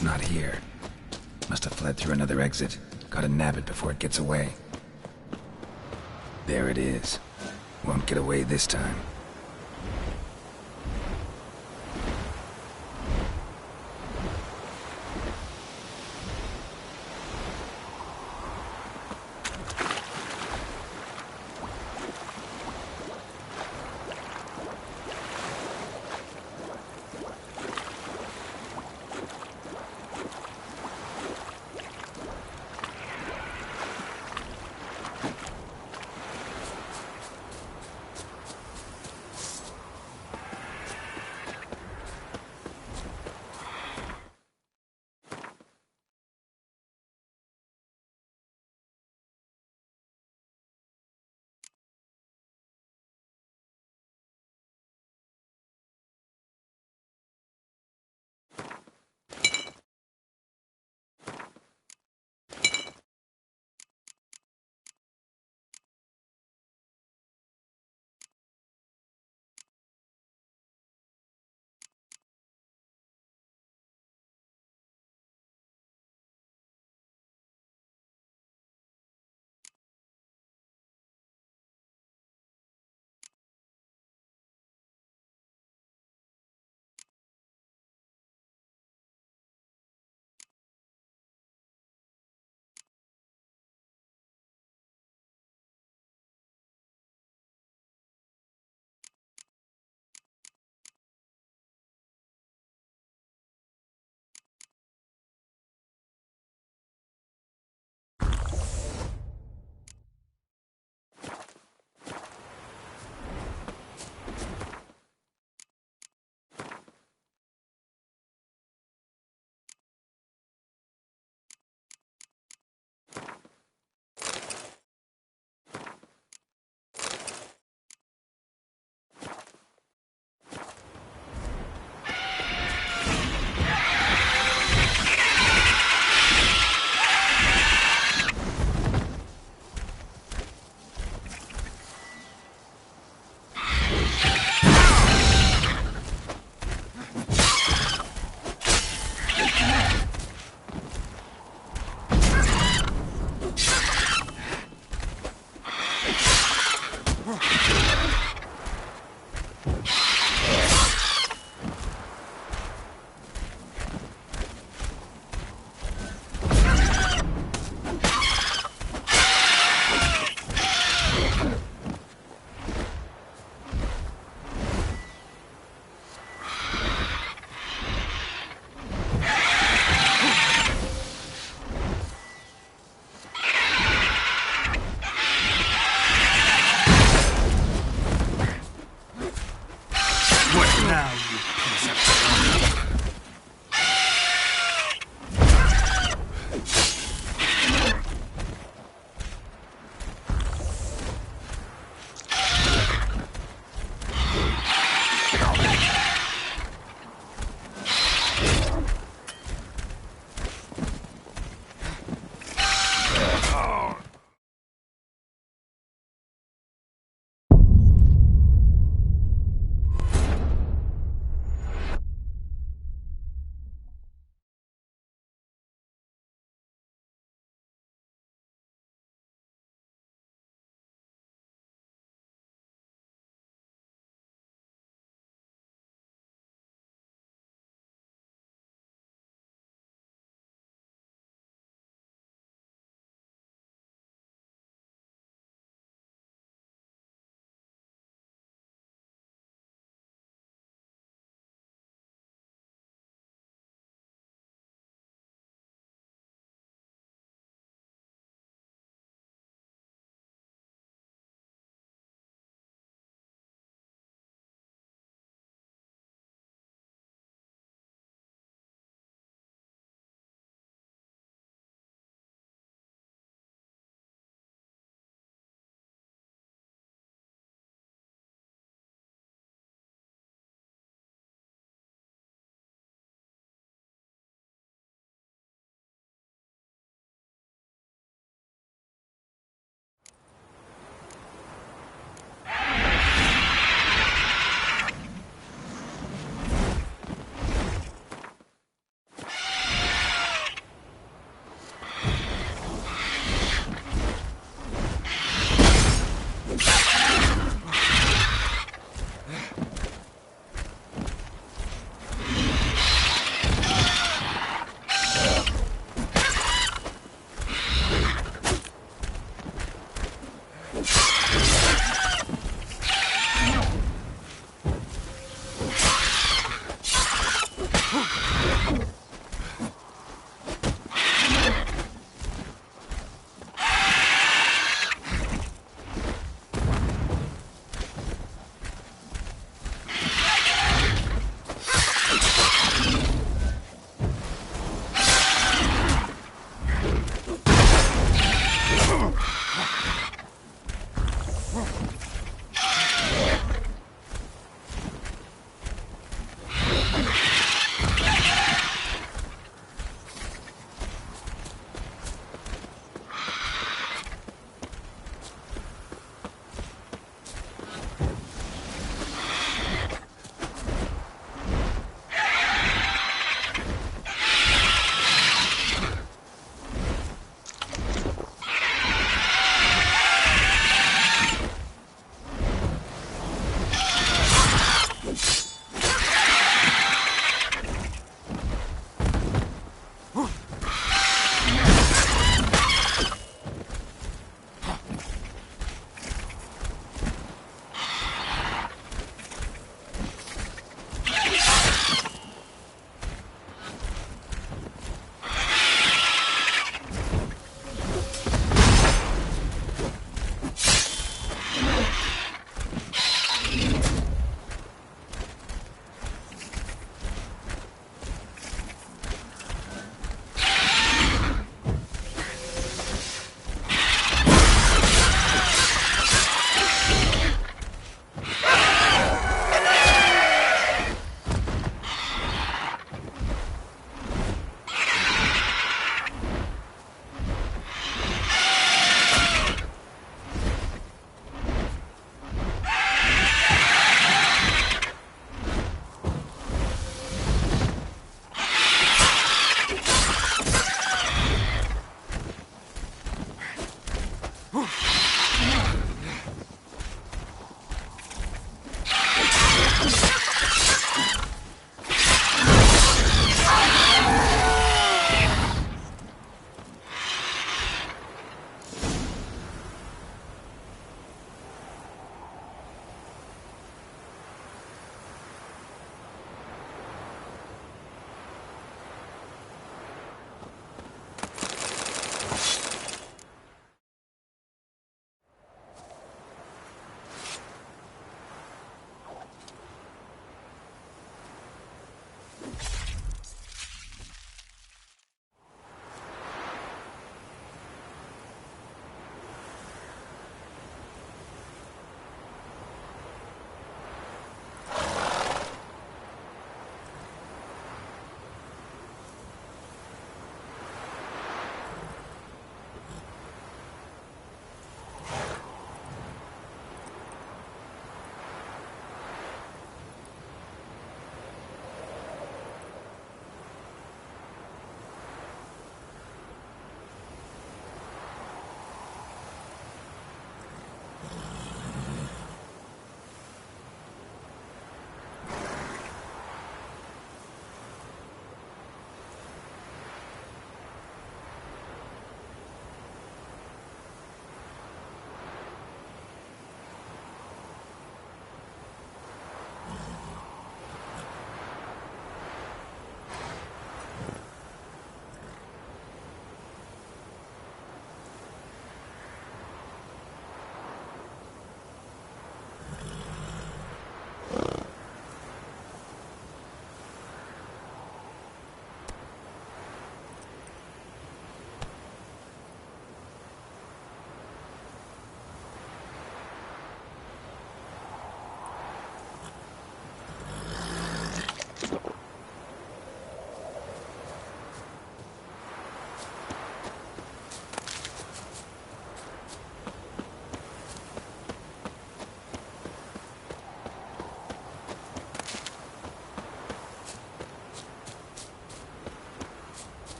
It's not here. Must have fled through another exit. Gotta nab it before it gets away. There it is. Won't get away this time.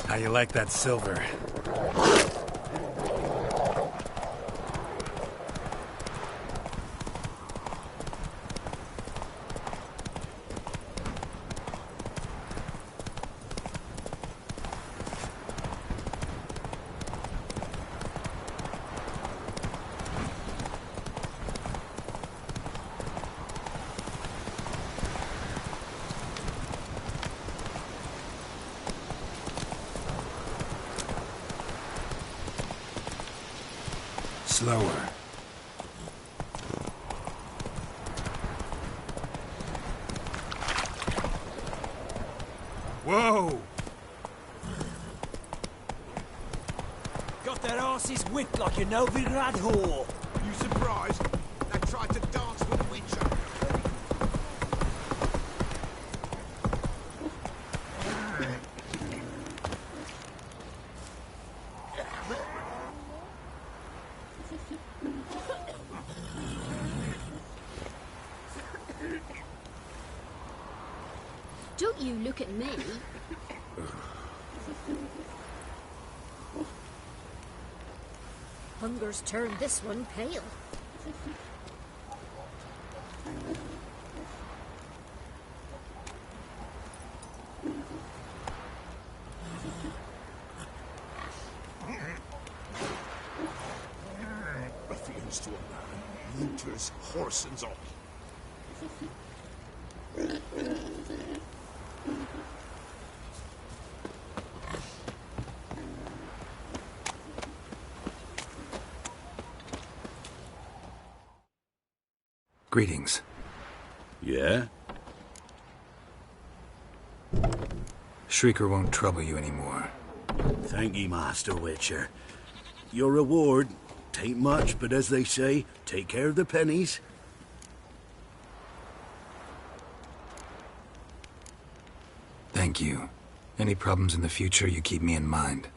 How you like that silver? Slower. Whoa! Got their asses whipped like a Novigrad whore. You surprised? They tried to dance with Witcher. Don't you look at me. Hunger's turned this one pale. Ruffians to a man, looters, horse and all. Greetings. Yeah? Shrieker won't trouble you anymore. Thank ye, Master Witcher. Your reward, tain't much, but as they say, take care of the pennies. Thank you. Any problems in the future, you keep me in mind.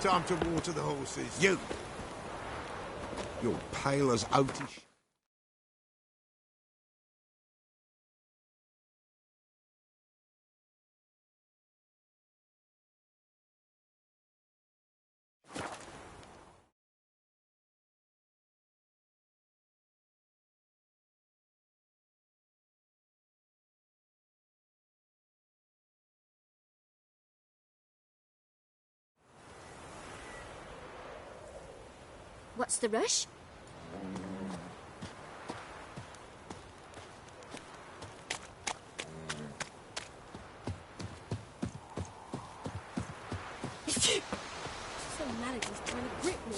Time to water the horses. You! You're pale as oatish. What's the rush? Some manager's trying to grip me.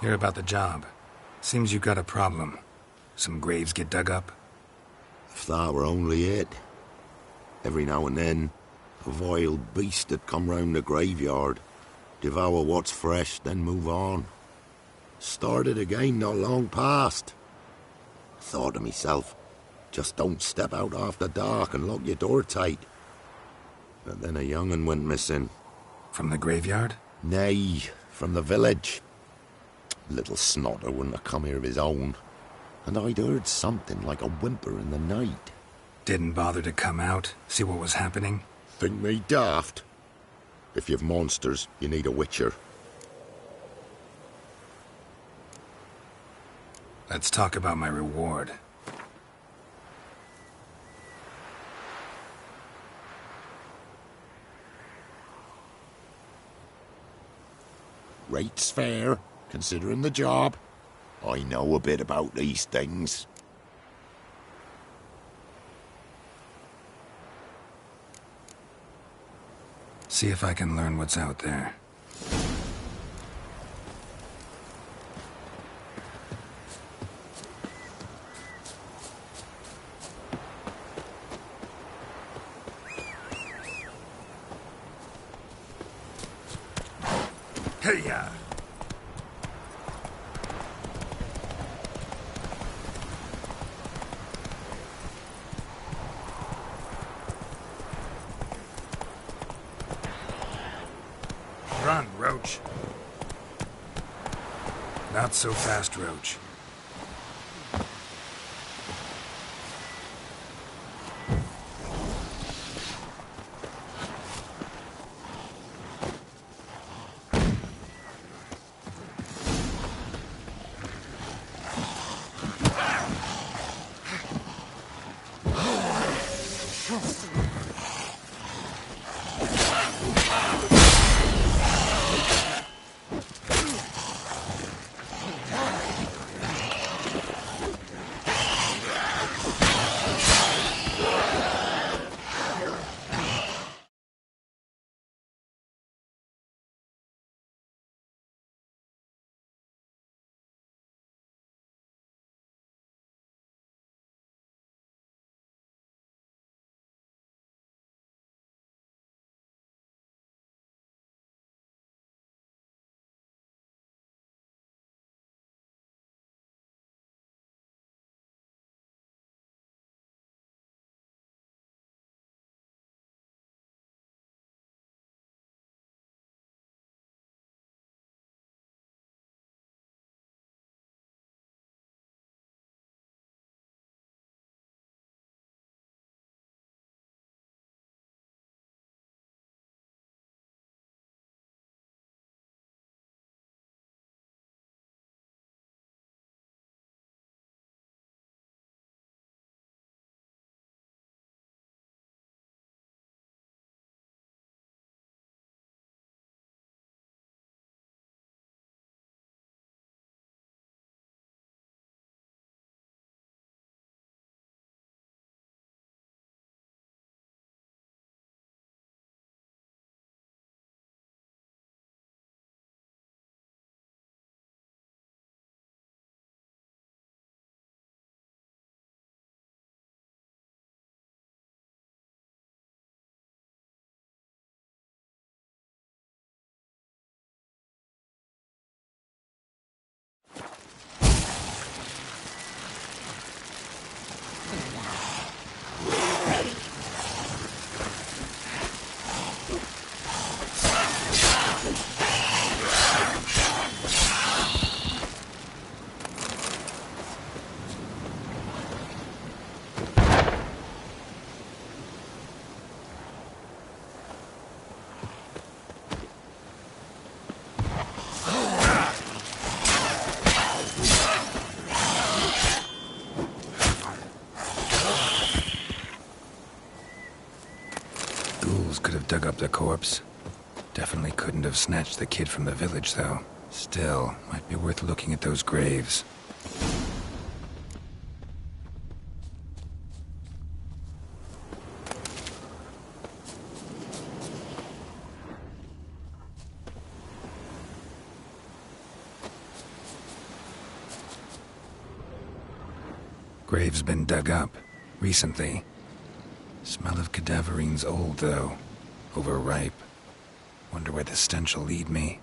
Hear about the job. Seems you got a problem. Some graves get dug up? If that were only it. Every now and then, a vile beast that come round the graveyard, devour what's fresh, then move on. Started again not long past. Thought to myself, just don't step out after dark and lock your door tight. But then a young'un went missing. From the graveyard? Nay, from the village. Little snotter wouldn't have come here of his own. And I'd heard something like a whimper in the night. Didn't bother to come out, see what was happening? Think me daft? If you've monsters, you need a witcher. Let's talk about my reward. Rate's fair, considering the job. I know a bit about these things. See if I can learn what's out there. Hey-ya! Run, Roach. Not so fast, Roach. could have dug up the corpse. Definitely couldn't have snatched the kid from the village, though. Still, might be worth looking at those graves. Grave's been dug up. Recently. Smell of cadaverine's old, though. Overripe. Wonder where the stench will lead me.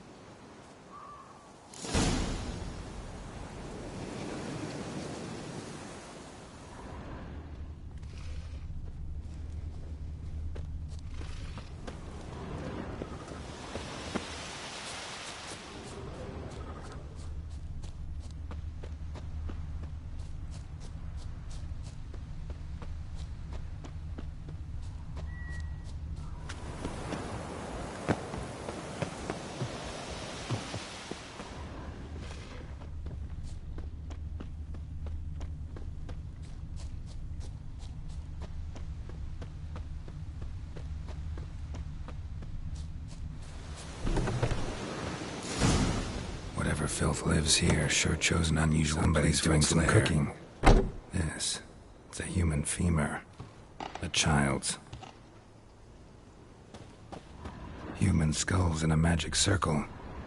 Whatever filth lives here sure chose an unusual place doing some cooking. This, it's a human femur. A child's. Human skulls in a magic circle.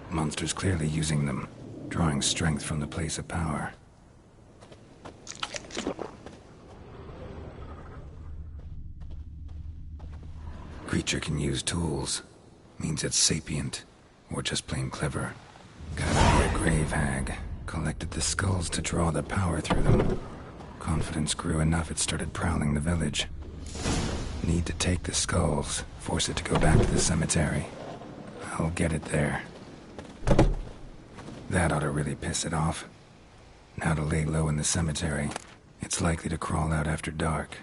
Monsters clearly using them, drawing strength from the place of power. Creature can use tools. Means it's sapient, or just plain clever. Gotta be a grave hag. Collected the skulls to draw the power through them. Confidence grew enough it started prowling the village. Need to take the skulls, force it to go back to the cemetery. I'll get it there. That ought to really piss it off. Now to lay low in the cemetery. It's likely to crawl out after dark.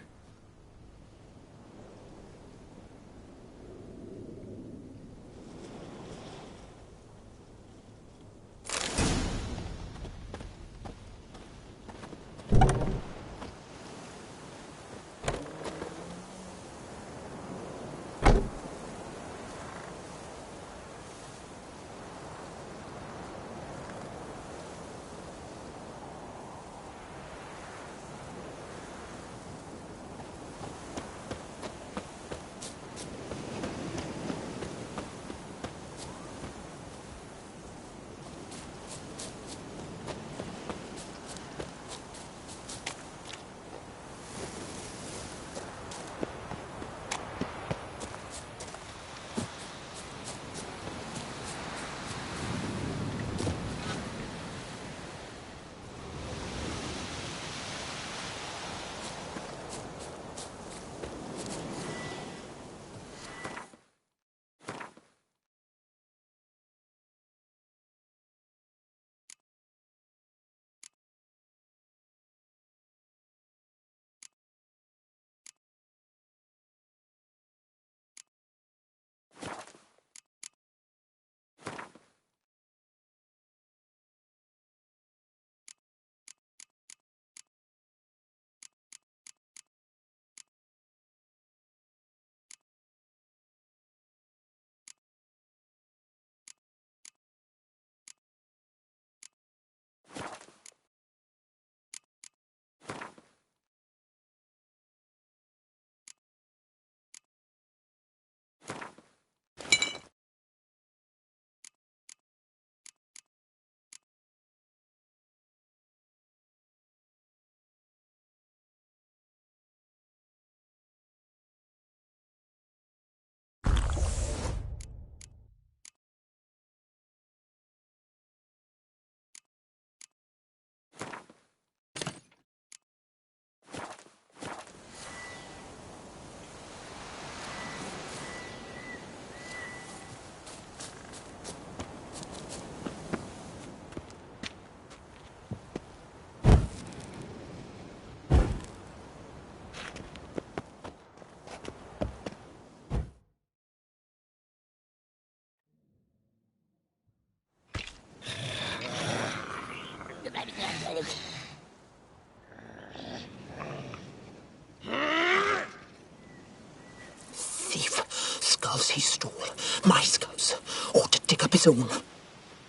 soon.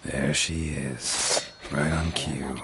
There she is. Right on cue.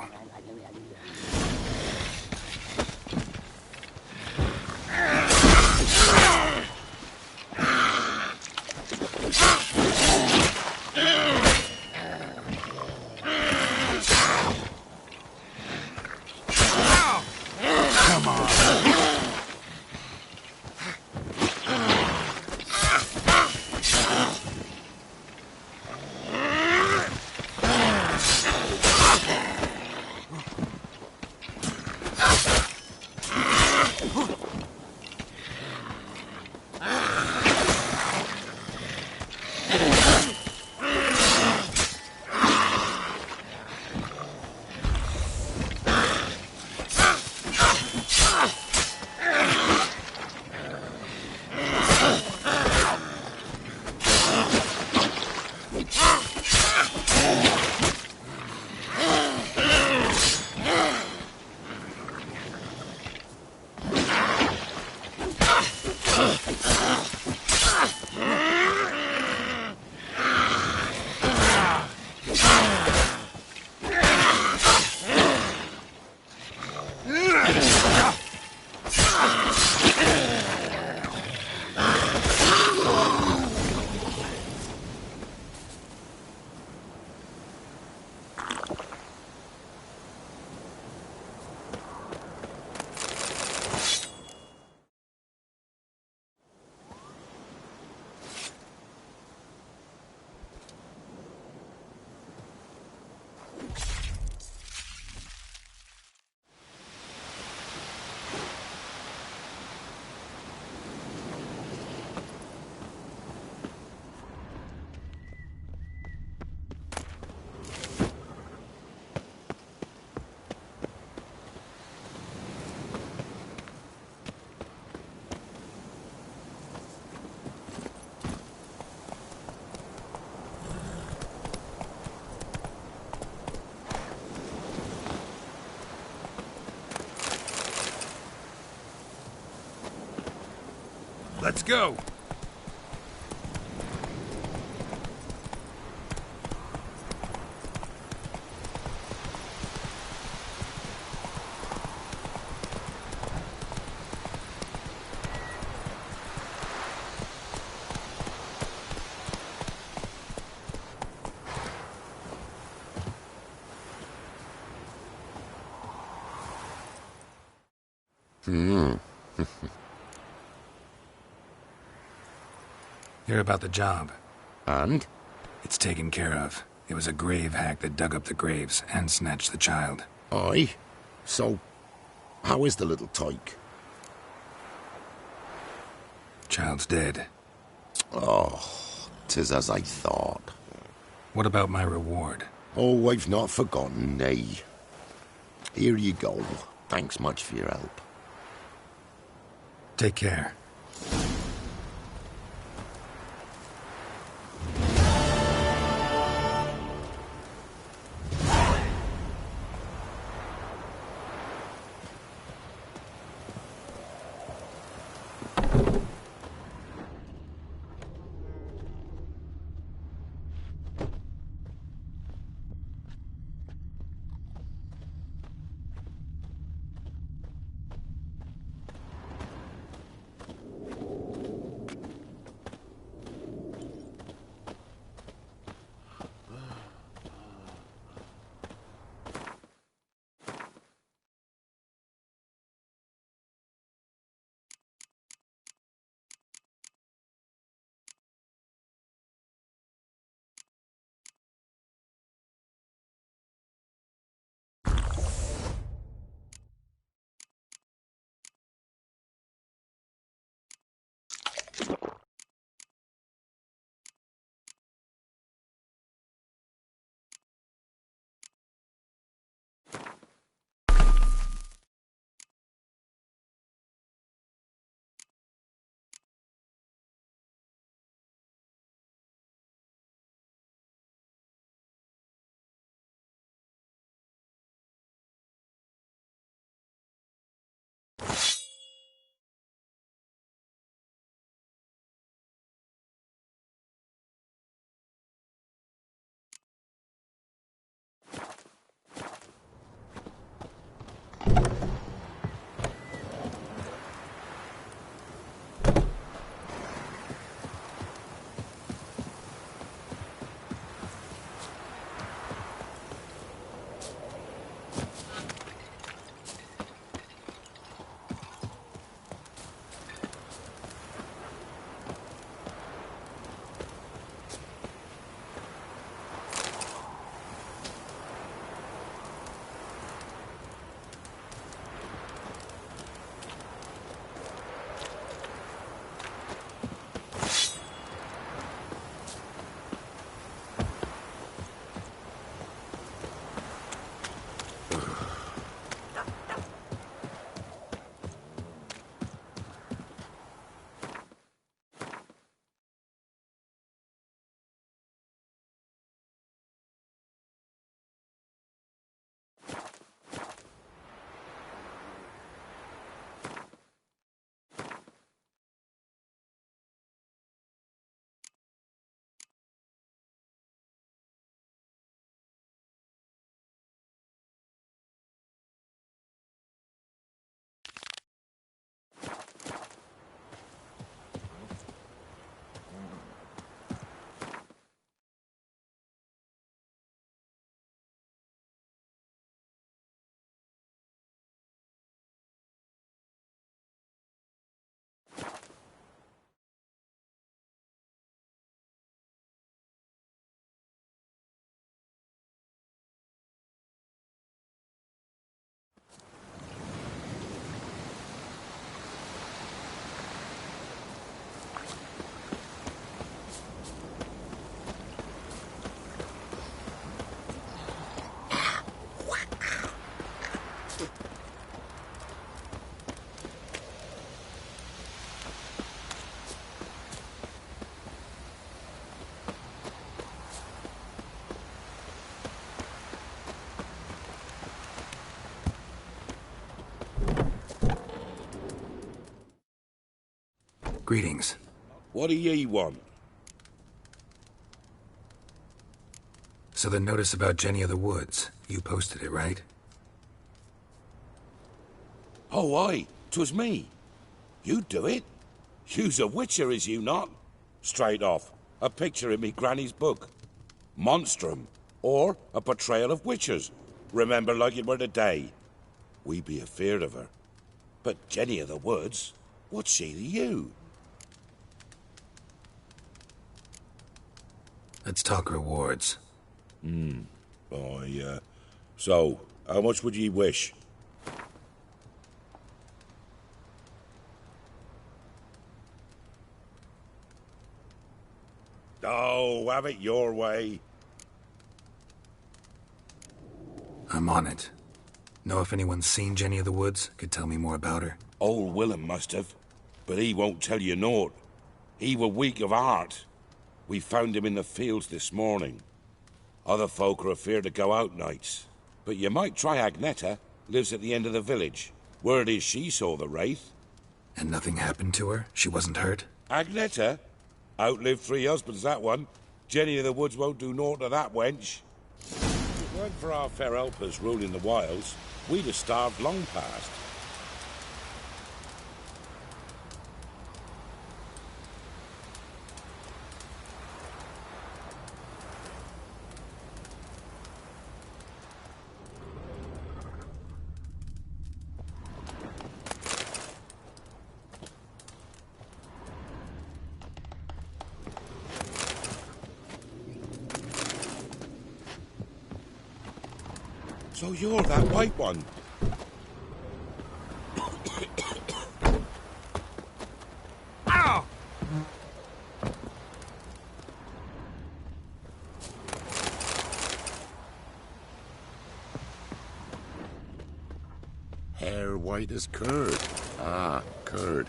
Let's go! Hear about the job. And? It's taken care of. It was a grave hack that dug up the graves and snatched the child. Aye. So, how is the little tyke? Child's dead. Oh, 'tis as I thought. What about my reward? Oh, I've not forgotten, nay. Here you go. Thanks much for your help. Take care. Greetings. What do ye want? So the notice about Jenny of the Woods, you posted it, right? Oh, aye, 'twas me. You do it? You's a witcher, is you not? Straight off, a picture in me granny's book. Monstrum, or a portrayal of witchers. Remember like it were the day. We be afeard of her. But Jenny of the Woods, what's she to you? Let's talk rewards. So, how much would ye wish? Oh, have it your way. I'm on it. Know if anyone's seen Jenny of the Woods? Could tell me more about her? Old Willem must have, but he won't tell you naught. He were weak of heart. We found him in the fields this morning. Other folk are afeard to go out nights. But you might try Agneta, lives at the end of the village. Word is she saw the wraith. And nothing happened to her? She wasn't hurt? Agneta? Outlived 3 husbands, that one. Jenny of the Woods won't do naught to that wench. If it weren't for our fair helpers ruling the wilds, we'd have starved long past. So you're that white one. Ow! Hair white as curd. Ah, curd.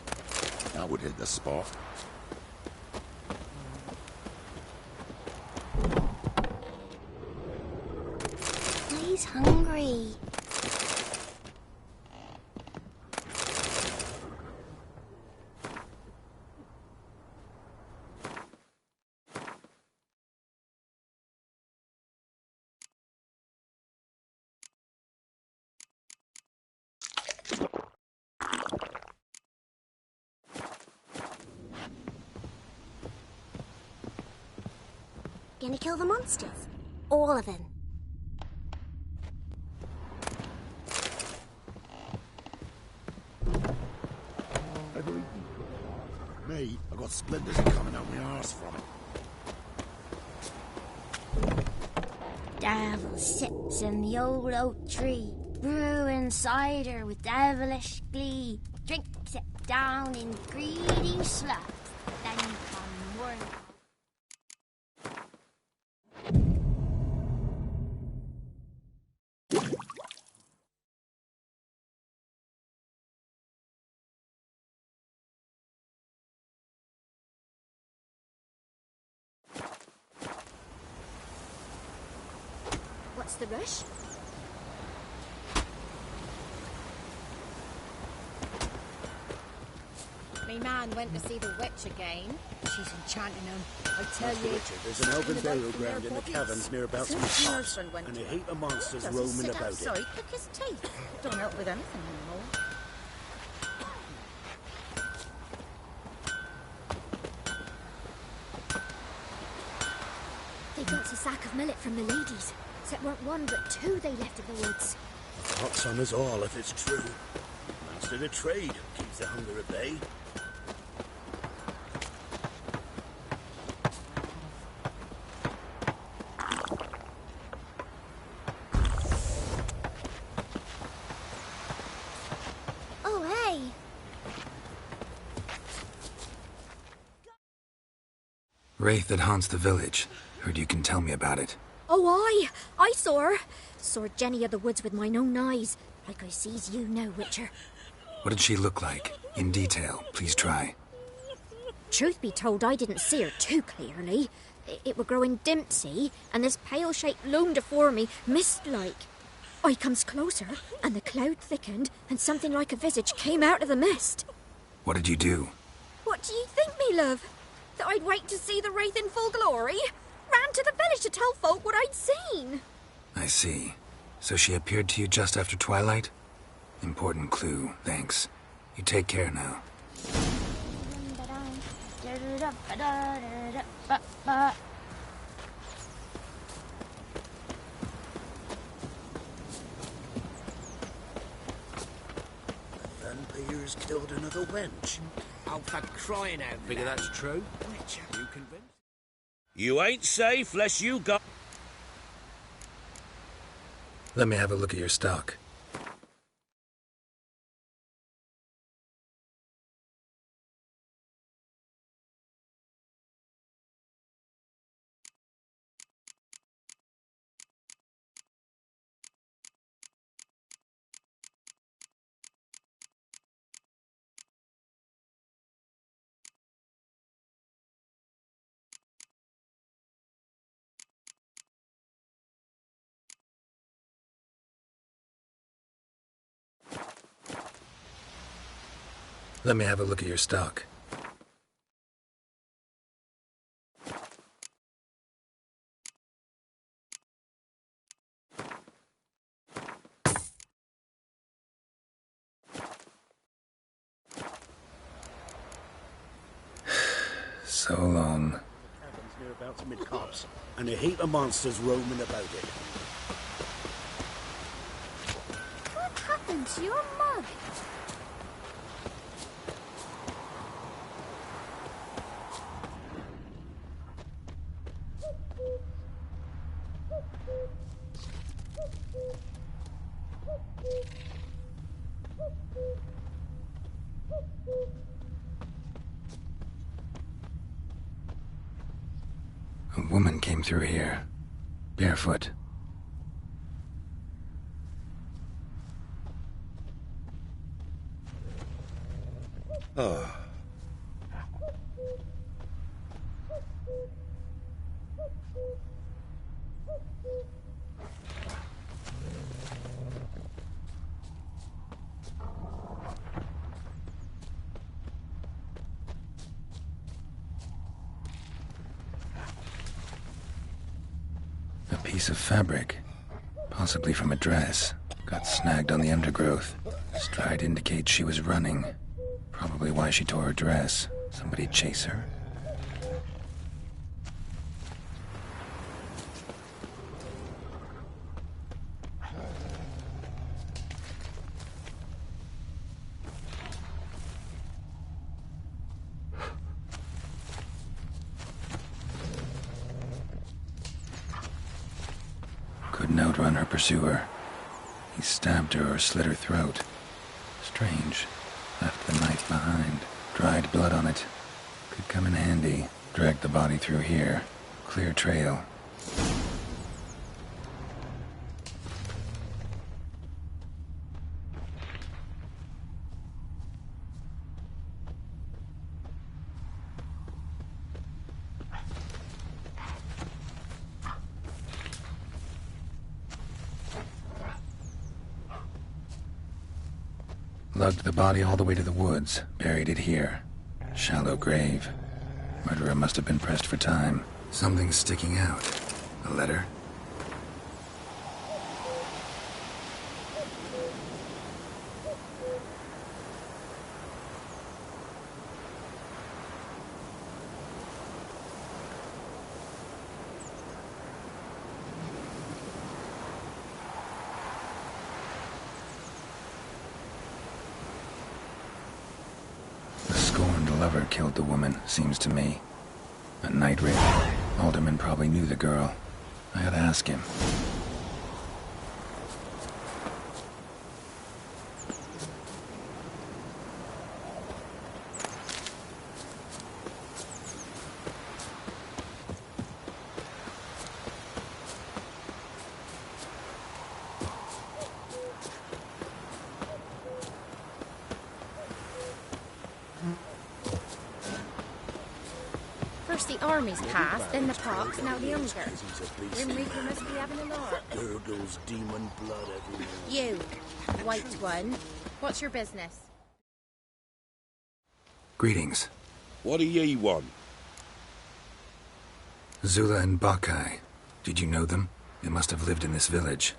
That would hit the spot. He's hungry. Gonna kill the monsters? All of them. Me, I got splinters coming out my arse from it. Devil sits in the old oak tree, brewing cider with devilish glee. Drinks it down in greedy sloth, then come morning. What's the rush? Me man went to see the witch again. She's enchanting him. I tell Master you. Richard, there's an elven burial ground in the caverns near about some shops, and a heap of monsters roaming about it. Sorry, cook his teeth. Don't help with anything anymore. They got a sack of millet from the ladies. So it weren't 1 but 2 they left in the woods. Pox on us all if it's true. Master the trade keeps the hunger at bay. Oh, hey! Wraith that haunts the village. Heard you can tell me about it. Oh, I saw her. Saw Jenny of the Woods with mine own eyes, like I sees you now, Witcher. What did she look like? In detail, please try. Truth be told, I didn't see her too clearly. It were growing dim, see, and this pale shape loomed afore me, mist-like. I comes closer, and the cloud thickened, and something like a visage came out of the mist. What did you do? What What do you think, me love? That I'd wait to see the wraith in full glory? Ran to the village to tell folk what I'd seen. I see. So she appeared to you just after twilight? Important clue, thanks. You take care now. Vampire's killed another wench. Oh, for crying out Figure loud. that's true? Witcher. You convinced? You ain't safe lest you go. Let me have a look at your stock. Let me have a look at your stock. So long. Cabins nearabouts mid-copse, and a heap of monsters roaming about it. What happened to your mug? A woman came through here, barefoot. Oh. A piece of fabric, possibly from a dress, got snagged on the undergrowth. Stride indicates she was running. Probably why she tore her dress. Somebody chase her? Couldn't outrun her pursuer. He stabbed her or slit her throat. Strange. Left the knife behind. Dried blood on it. Could come in handy. Dragged the body through here. Clear trail. Lugged the body all the way to the woods, buried it here. Shallow grave. Murderer must have been pressed for time. Something's sticking out. A letter? Lover killed the woman, seems to me. A night raid. Alderman probably knew the girl. I ought to ask him. First the army's passed, then the pox, now the hunger. Grim Reaper must be having a lark. Gurgles demon blood everywhere. You, white one, what's your business? Greetings. What do ye want? Zula and Bakai. Did you know them? They must have lived in this village.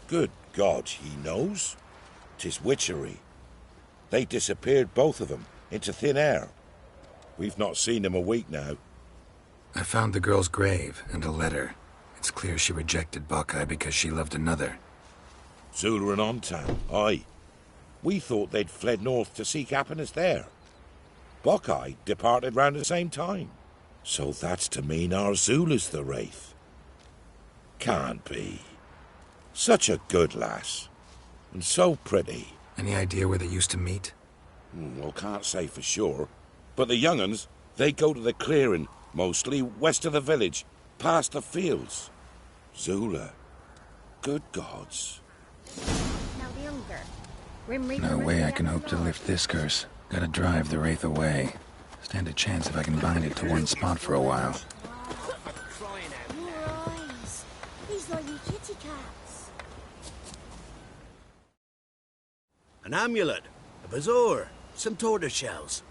Good God, he knows. 'Tis witchery. They disappeared, both of them, into thin air. We've not seen them a week now. I found the girl's grave and a letter. It's clear she rejected Bakai because she loved another. Zula and Ontan, aye. We thought they'd fled north to seek happiness there. Bakai departed round the same time. So that's to mean our Zula's the Wraith. Can't be. Such a good lass. And so pretty. Any idea where they used to meet? Well, can't say for sure. But the young'uns, they go to the clearing, mostly west of the village, past the fields. Zula. Good gods. Now the younger. Grim Reaper No way ready I to can have hope to the lift this curse. Gotta drive the Wraith away. Stand a chance if I can bind it to one spot for a while. Your eyes. These like your kitty cats. An amulet, a bazaar, some tortoise shells.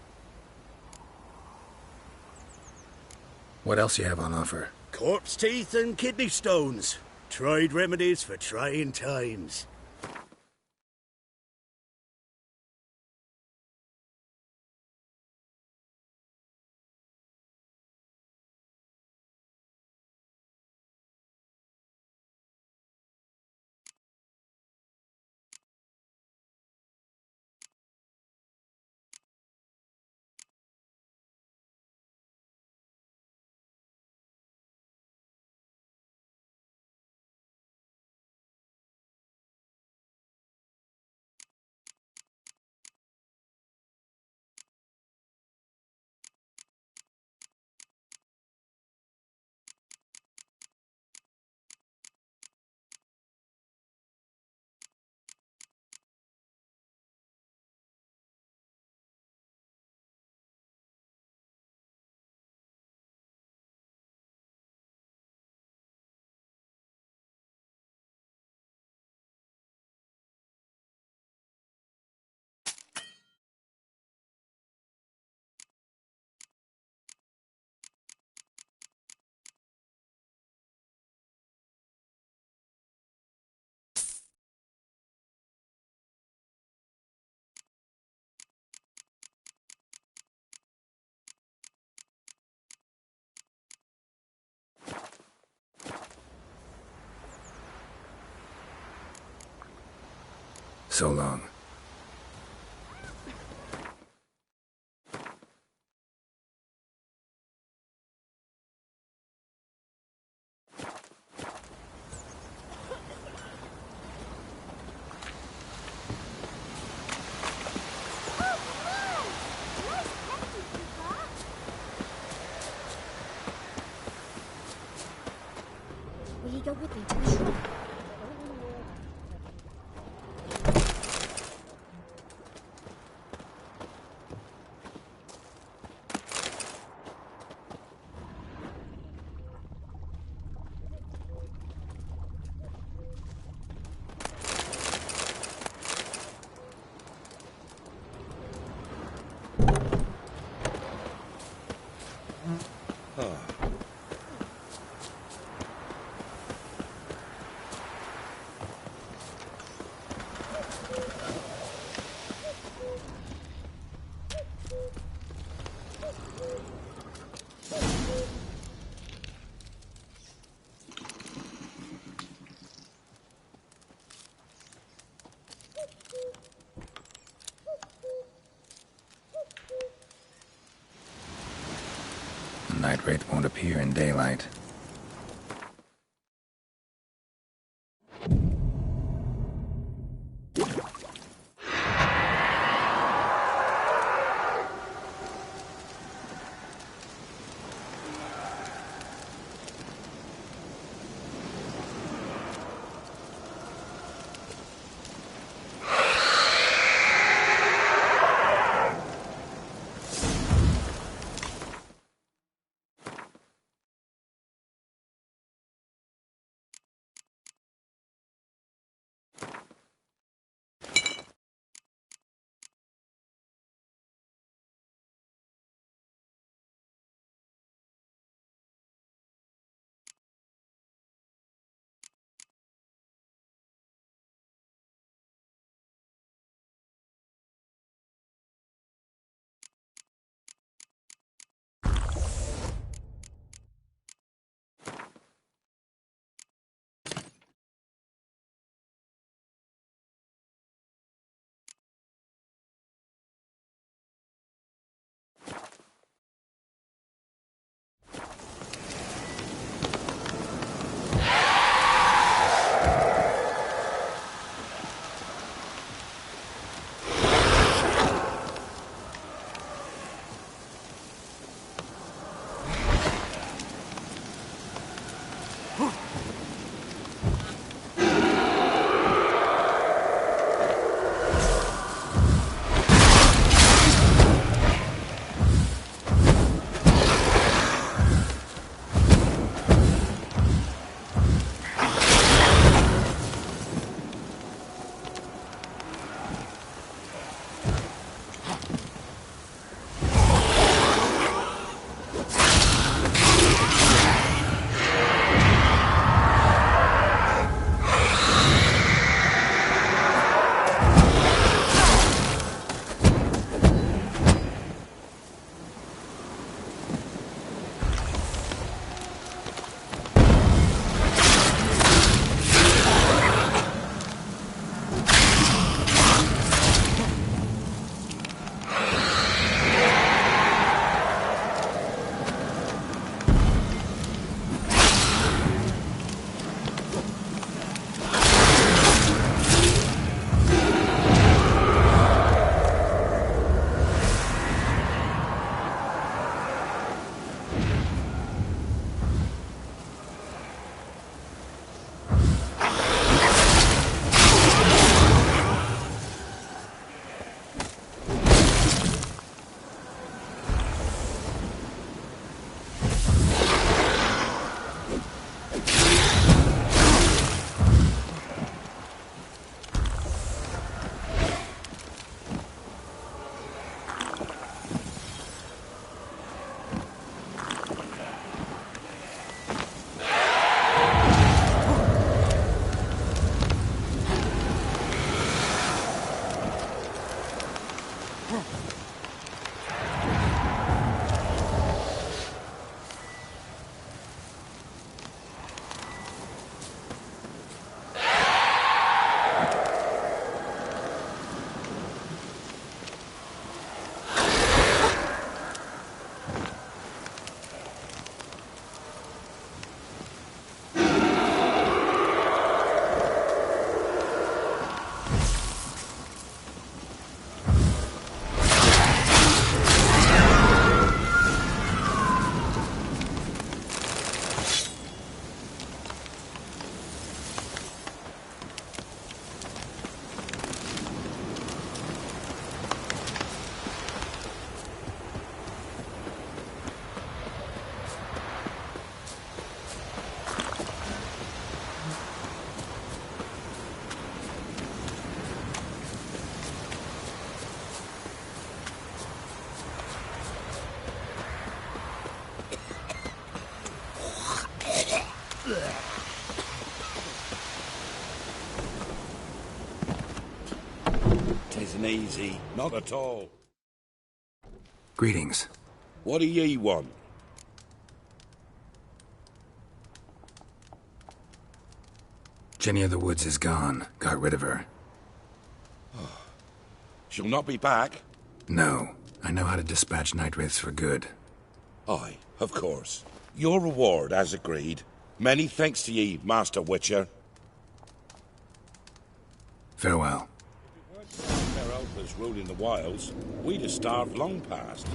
What else you have on offer? Corpse teeth and kidney stones. Tried remedies for trying times. So long. Will you go with me to the shrine? The night wraith won't appear in daylight. easy. Not at all. Greetings. What do ye want? Jenny of the Woods is gone. Got rid of her. She'll not be back? No. I know how to dispatch night wraiths for good. Aye, of course. Your reward, as agreed. Many thanks to ye, Master Witcher. Farewell. Their helpers ruling the wilds, we'd have starved long past.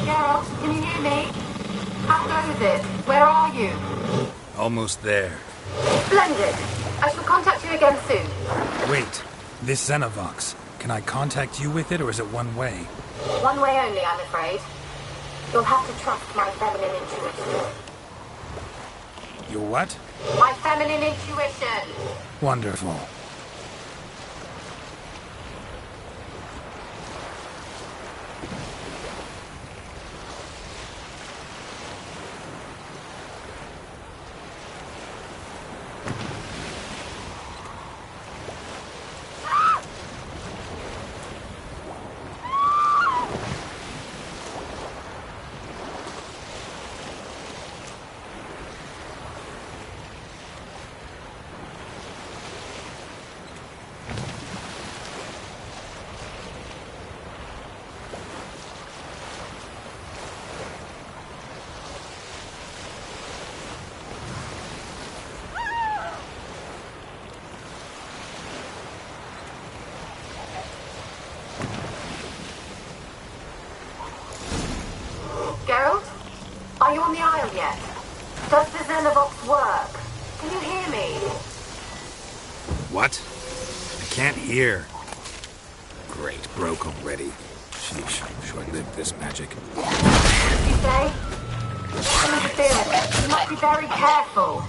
Geralt, can you hear me? How goes it? Where are you? Almost there. Splendid. I shall contact you again soon. Wait. This Xenovox. Can I contact you with it, or is it one way? One way only, I'm afraid. You'll have to trust my feminine intuition. Your what? My feminine intuition. Wonderful. Geralt? Are you on the Isle yet? Does the Xenovox work? Can you hear me? What? I can't hear. Great, broke already. Sheesh, short-lived this magic. What did you say? Some interference. You must be very careful.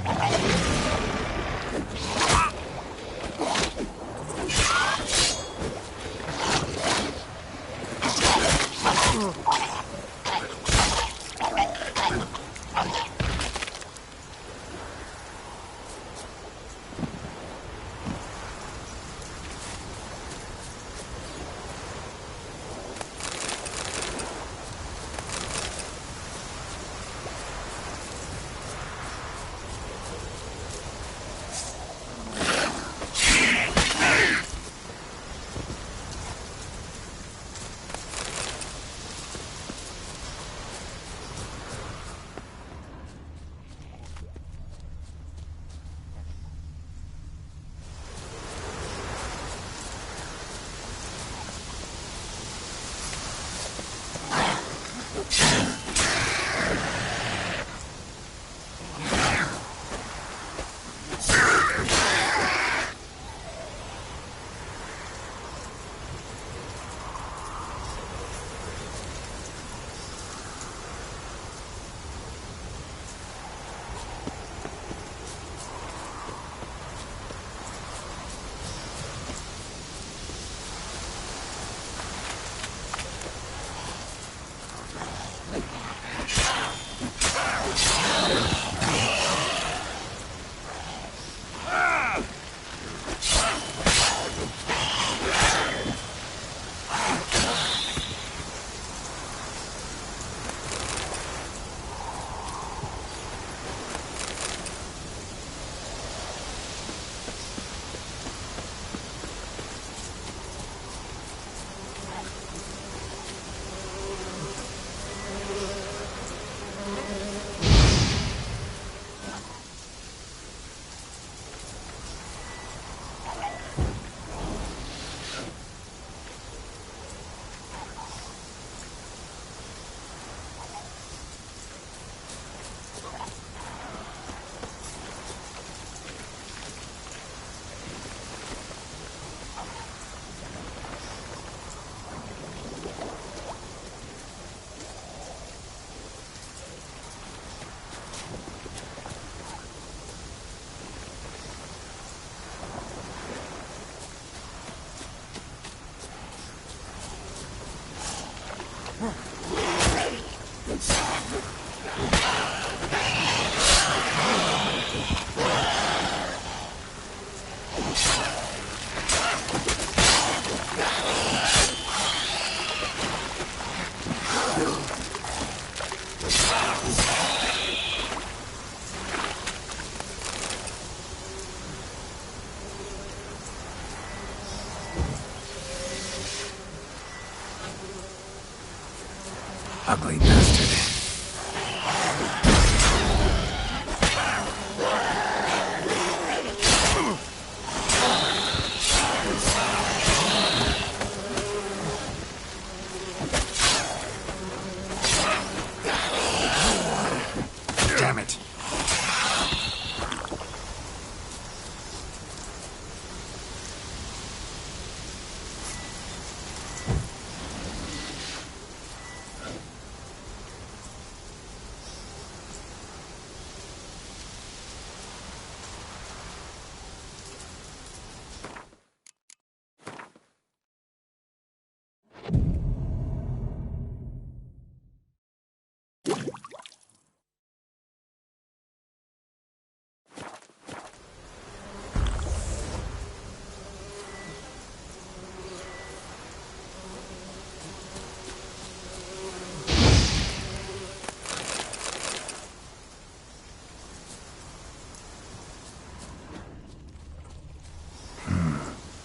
Ugly bastard. Damn it.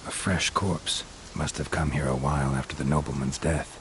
A fresh corpse. Must have come here a while after the nobleman's death.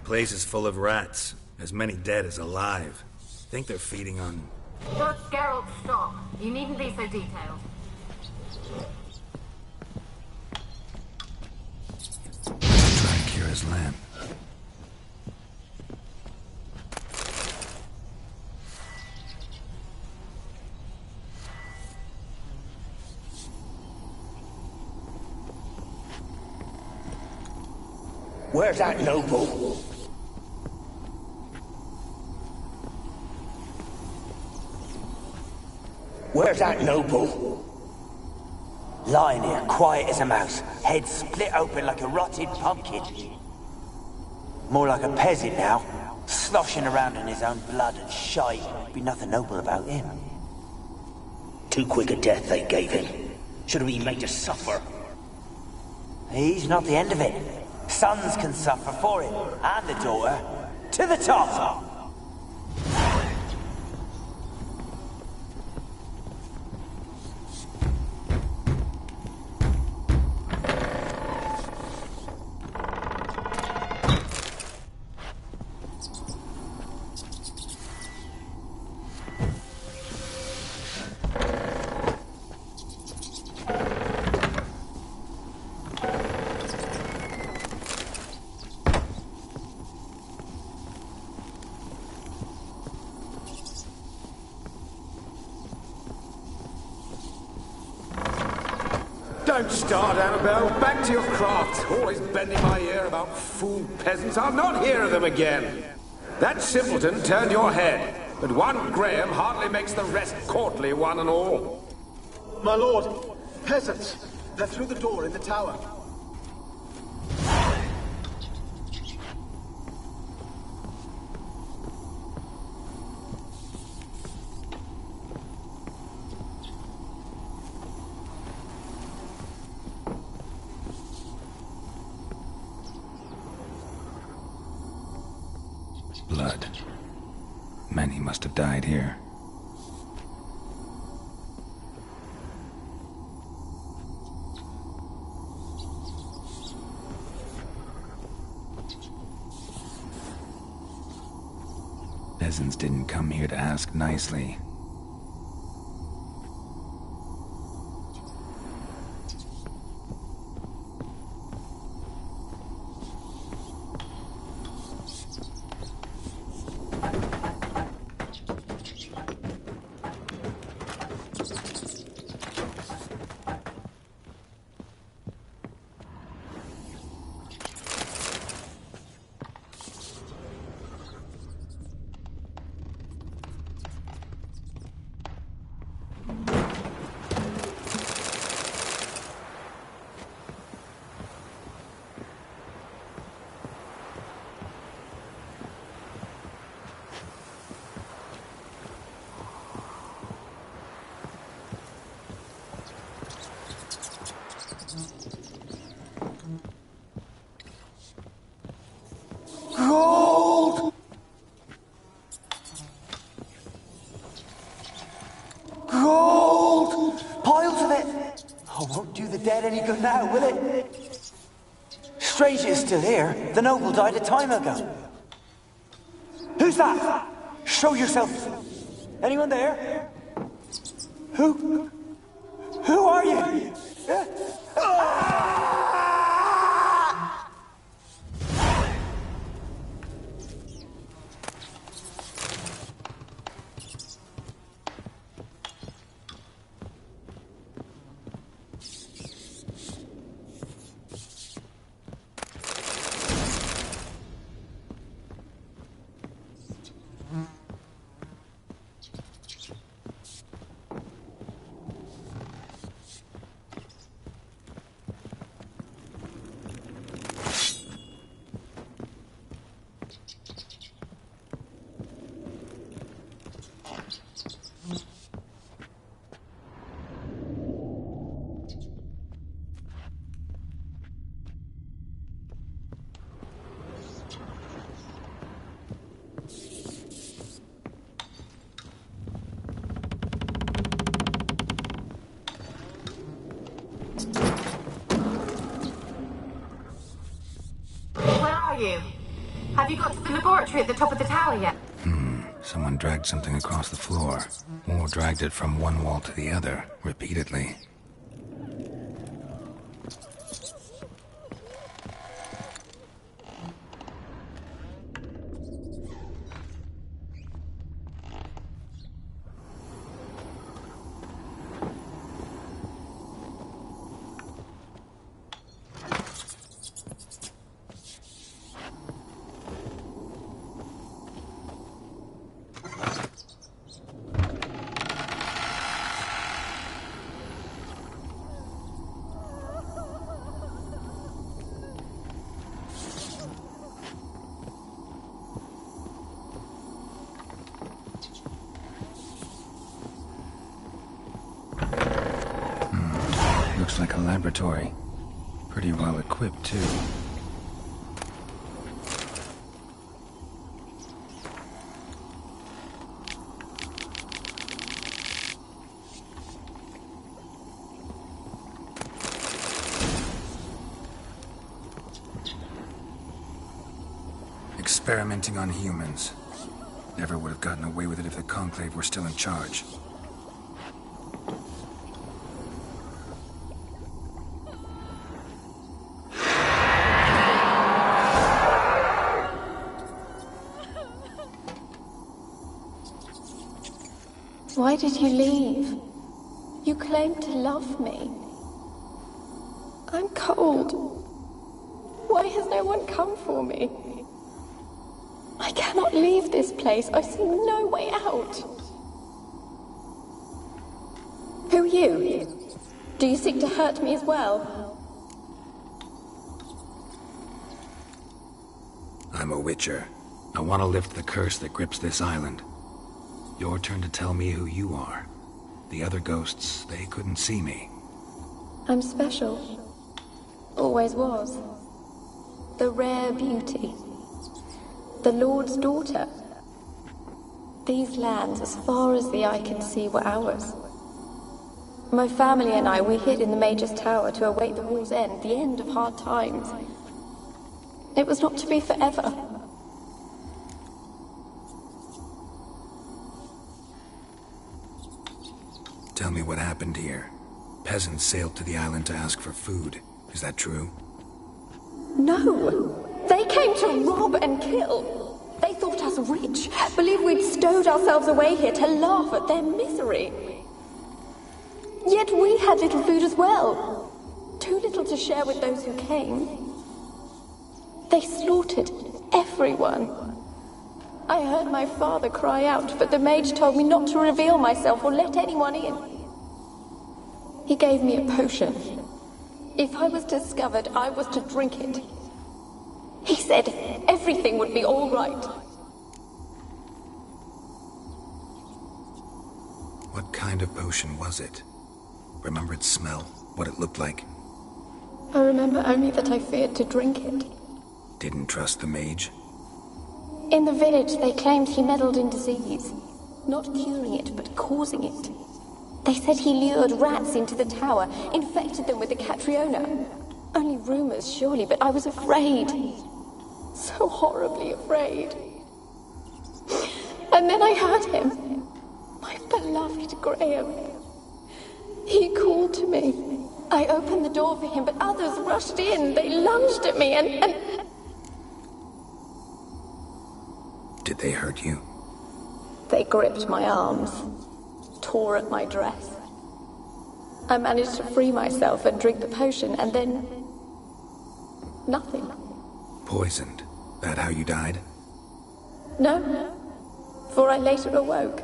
Place is full of rats. As many dead as alive. Think they're feeding on... Judge Geralt, stop. You needn't be so detailed. Try and cure his lamp. Where's that noble? Where's that noble? Lying here, quiet as a mouse, head split open like a rotted pumpkin. More like a peasant now, sloshing around in his own blood and shite. Be nothing noble about him. Too quick a death they gave him. Should have been made to suffer. He's not the end of it. Sons can suffer for him, and the daughter. To the top! Don't start, Annabelle. Back to your craft. Always bending my ear about fool peasants. I'll not hear of them again. That simpleton turned your head, but one Graham hardly makes the rest courtly, one and all. My lord, peasants. They're through the door in the tower. Blood. Many must have died here. Peasants didn't come here to ask nicely. any good now, will it? Strange it's still here. The noble died a time ago. Who's that? Show yourself. Anyone there? Who are you? Have you got to the laboratory at the top of the tower yet? Someone dragged something across the floor, or dragged it from one wall to the other, repeatedly. Looks like a laboratory. Pretty well equipped, too. Experimenting on humans. Never would have gotten away with it if the Conclave were still in charge. Why did you leave? You claimed to love me. I'm cold. Why has no one come for me? I cannot leave this place. I see no way out. Who are you? Do you seek to hurt me as well? I'm a Witcher. I want to lift the curse that grips this island. Your turn to tell me who you are. The other ghosts, they couldn't see me. I'm special. Always was. The rare beauty. The Lord's daughter. These lands, as far as the eye can see, were ours. My family and I, we hid in the Mage's Tower to await the war's end, the end of hard times. It was not to be forever. Tell me what happened here. Peasants sailed to the island to ask for food. Is that true? No! They came to rob and kill. They thought us rich, believed we'd stowed ourselves away here to laugh at their misery. Yet we had little food as well. Too little to share with those who came. They slaughtered everyone. I heard my father cry out, but the mage told me not to reveal myself or let anyone in. He gave me a potion. If I was discovered, I was to drink it. He said everything would be all right. What kind of potion was it? Remember its smell? What it looked like? I remember only that I feared to drink it. Didn't trust the mage? In the village, they claimed he meddled in disease. Not curing it, but causing it. They said he lured rats into the tower, infected them with the Catriona. Only rumors, surely, but I was afraid. So horribly afraid. And then I heard him. My beloved Graham. He called to me. I opened the door for him, but others rushed in. They lunged at me and... Did they hurt you? They gripped my arms, tore at my dress. I managed to free myself and drink the potion, and then... nothing. Poisoned? That how you died? No, for I later awoke.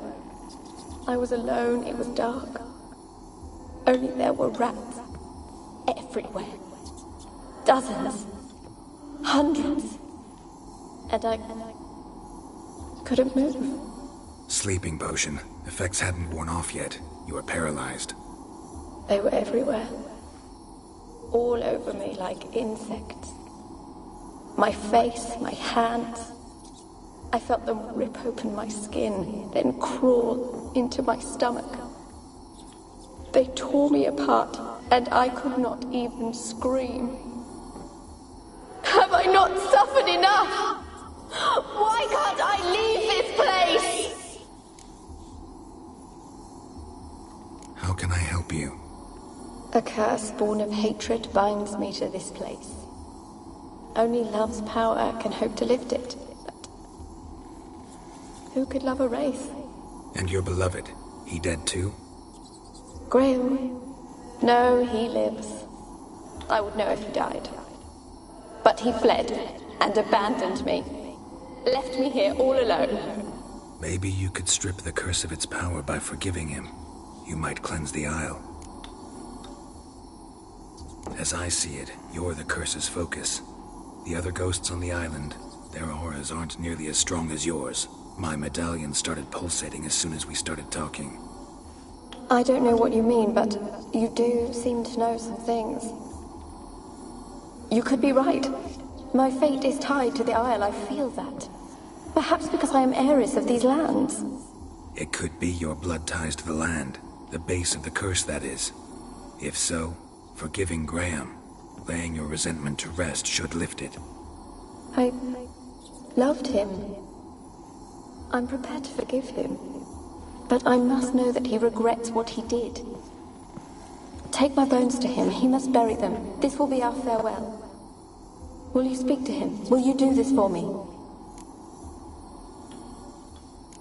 I was alone, it was dark. Only there were rats everywhere. Dozens. Hundreds. And I couldn't move. Sleeping potion. Effects hadn't worn off yet. You were paralyzed. They were everywhere. All over me like insects. My face, my hands. I felt them rip open my skin, then crawl into my stomach. They tore me apart, and I could not even scream. Have I not suffered enough? Why can't I leave this place? How can I help you? A curse born of hatred binds me to this place. Only love's power can hope to lift it. But who could love a wraith? And your beloved, he dead too? Graham? No, he lives. I would know if he died. But he fled and abandoned me. Left me here all alone. Maybe you could strip the curse of its power by forgiving him. You might cleanse the Isle. As I see it, you're the curse's focus. The other ghosts on the island, their auras aren't nearly as strong as yours. My medallion started pulsating as soon as we started talking. I don't know what you mean, but you do seem to know some things. You could be right. My fate is tied to the Isle, I feel that. Perhaps because I am heiress of these lands. It could be your blood ties to the land, the base of the curse, that is. If so, forgiving Graham, laying your resentment to rest should lift it. I loved him. I'm prepared to forgive him. But I must know that he regrets what he did. Take my bones to him. He must bury them. This will be our farewell. Will you speak to him? Will you do this for me?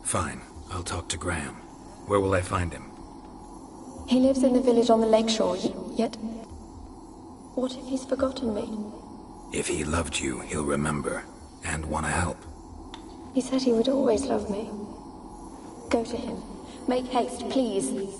Fine. I'll talk to Graham. Where will I find him? He lives in the village on the lakeshore, yet... what if he's forgotten me? If he loved you, he'll remember, and want to help. He said he would always love me. Go to him. Make haste, please.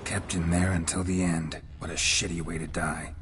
Kept in there until the end. What a shitty way to die.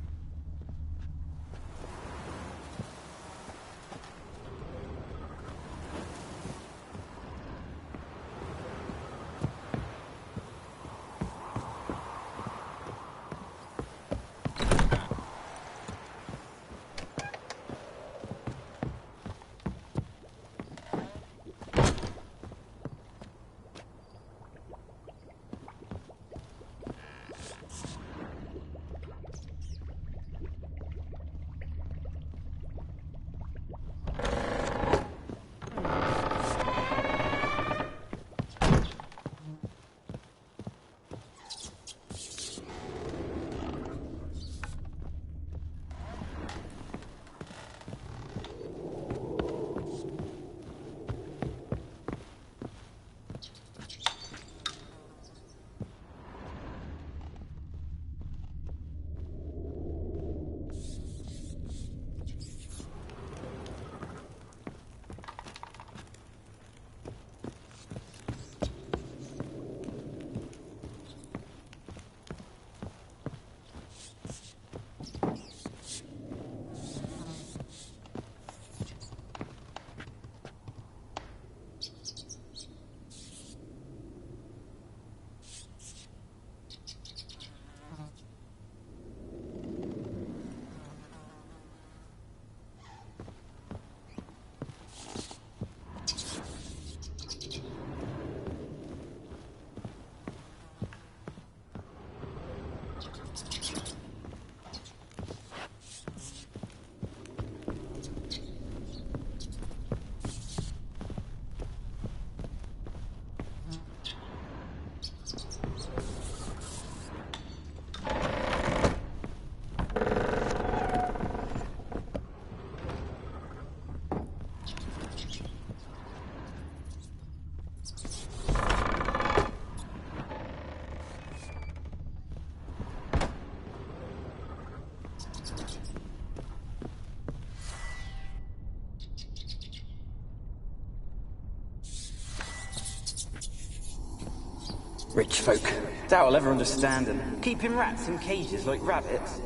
Rich folk. Doubt I'll ever understand them. Keeping rats in cages like rabbits.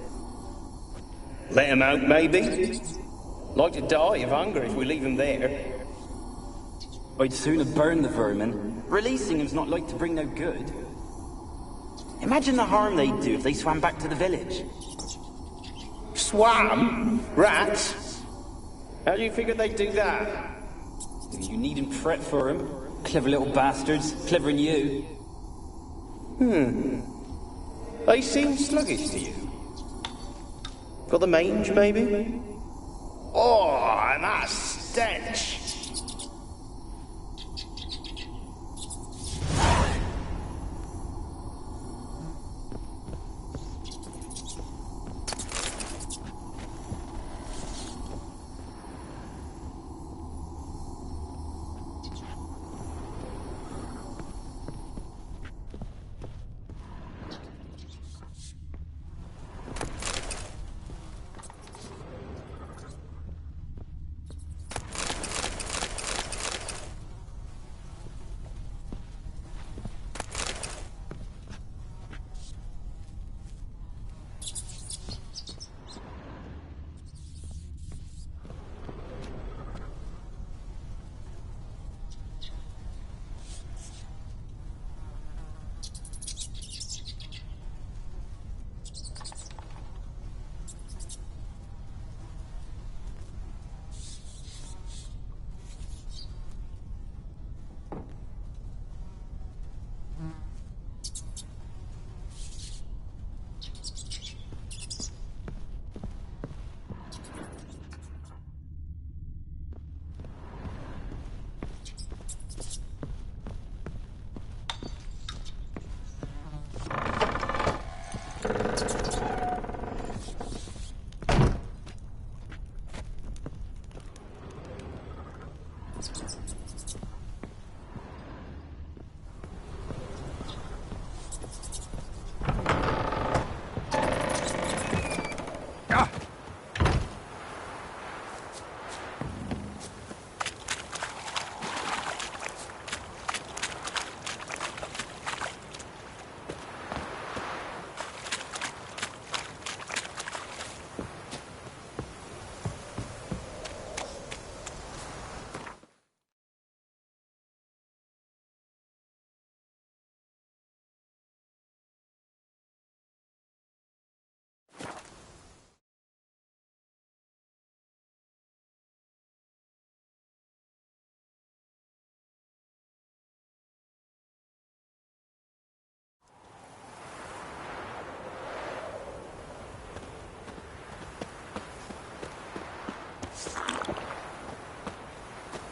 Let 'em out, maybe? Like to die of hunger if we leave 'em there. I'd sooner burn the vermin. Releasing 'em's not like to bring no good. Imagine the harm they'd do if they swam back to the village. Swam? Rats? How do you figure they'd do that? You needn't fret for 'em. Clever little bastards. Clever than you. They seem sluggish to you. Got the mange, maybe? Oh, and that stench!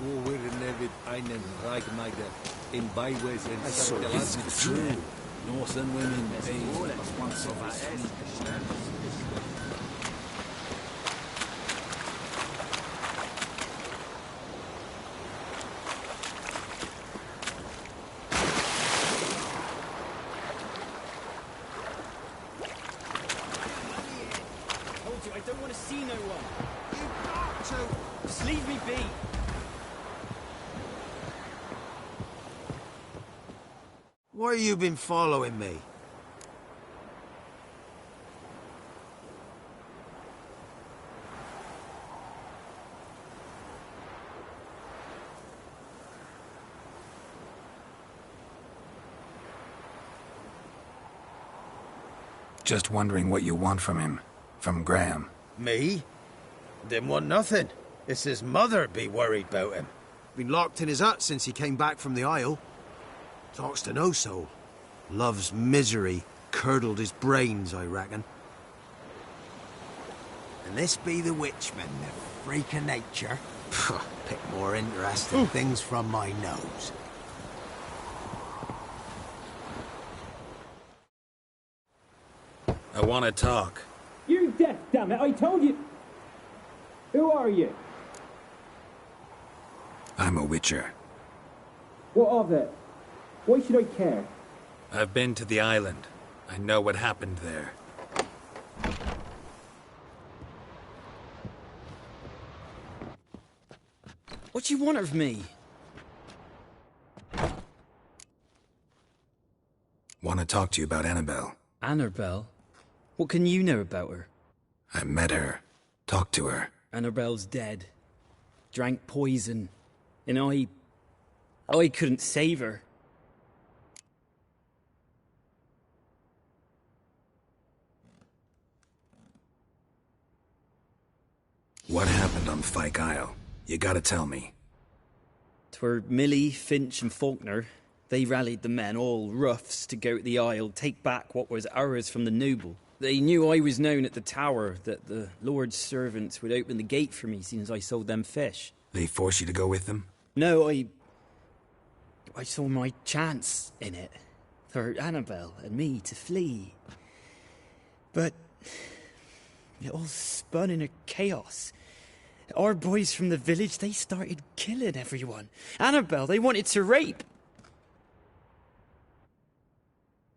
Wo wir nevid einen Reichmeister in Beiwesen True. Northern women told you I don't want to see no one. You've got to. Just leave me be. Why you been following me? Just wondering what you want from him. From Graham. Me? Didn't want nothing. It's his mother be worried about him. Been locked in his hut since he came back from the Isle. Talks to no soul. Love's misery curdled his brains, I reckon. And this be the Witchman, the freak of nature. Pick more interesting things from my nose. I want to talk. You deaf, damn it! I told you. Who are you? I'm a Witcher. What of it? Why should I care? I've been to the island. I know what happened there. What do you want of me? Want to talk to you about Annabelle. Annabelle? What can you know about her? I met her. Talked to her. Annabelle's dead. Drank poison. And I couldn't save her. What happened on Fyke Isle? You gotta tell me. 'Twere Millie, Finch and Faulkner. They rallied the men, all roughs, to go to the Isle, take back what was ours from the noble. They knew I was known at the tower, that the Lord's servants would open the gate for me since I sold them fish. They force you to go with them? No, I saw my chance in it. For Annabelle and me to flee. But it all spun in a chaos. Our boys from the village, they started killing everyone. Annabelle, they wanted to rape.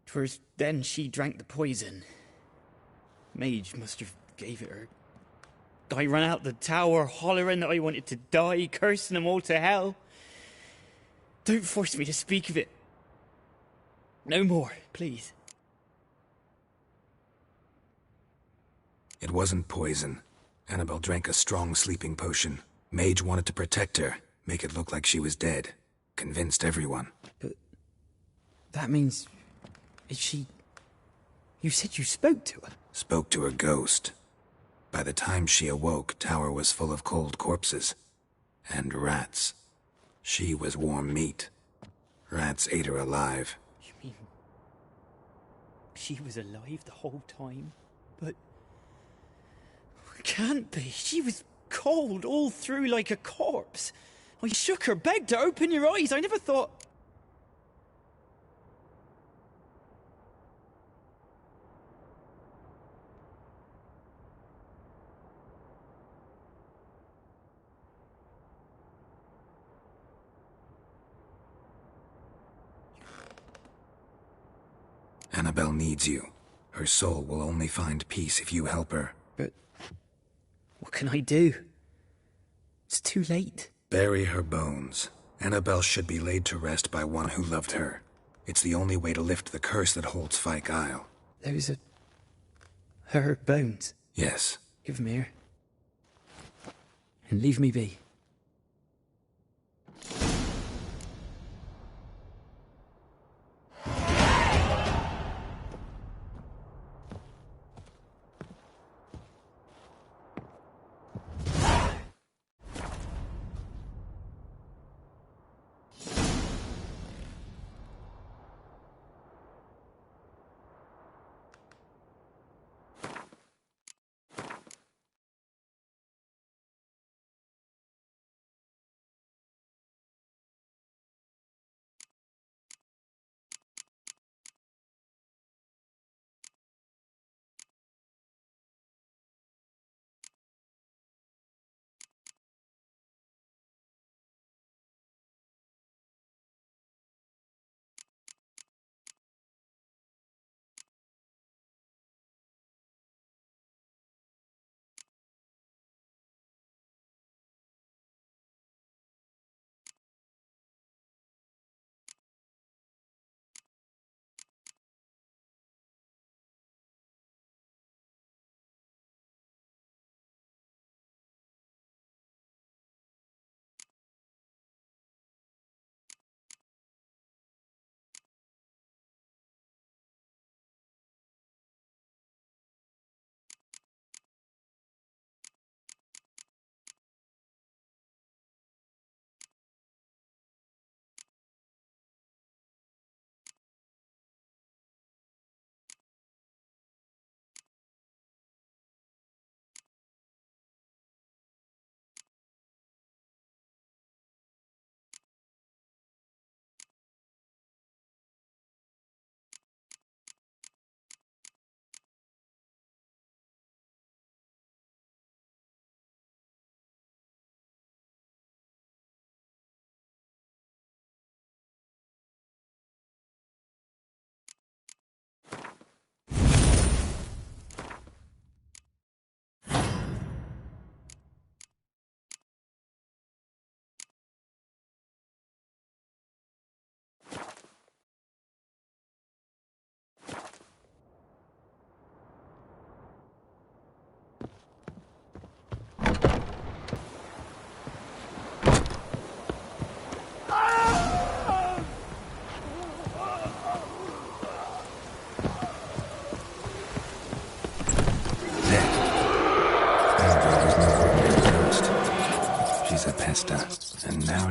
'Twas then she drank the poison. Mage must have gave it her. I ran out the tower, hollering that I wanted to die, cursing them all to hell. Don't force me to speak of it. No more, please. It wasn't poison. Annabelle drank a strong sleeping potion. Mage wanted to protect her, make it look like she was dead. Convinced everyone. But that means... is she... You said you spoke to her? Spoke to her ghost. By the time she awoke, Tower was full of cold corpses. And rats. She was warm meat. Rats ate her alive. You mean... she was alive the whole time? But... can't be. She was cold all through like a corpse. I shook her, begged her, open your eyes. I never thought... Annabelle needs you. Her soul will only find peace if you help her. But... what can I do? It's too late. Bury her bones. Annabelle should be laid to rest by one who loved her. It's the only way to lift the curse that holds Fyke Isle. Those are... her bones? Yes. Give them here. And leave me be.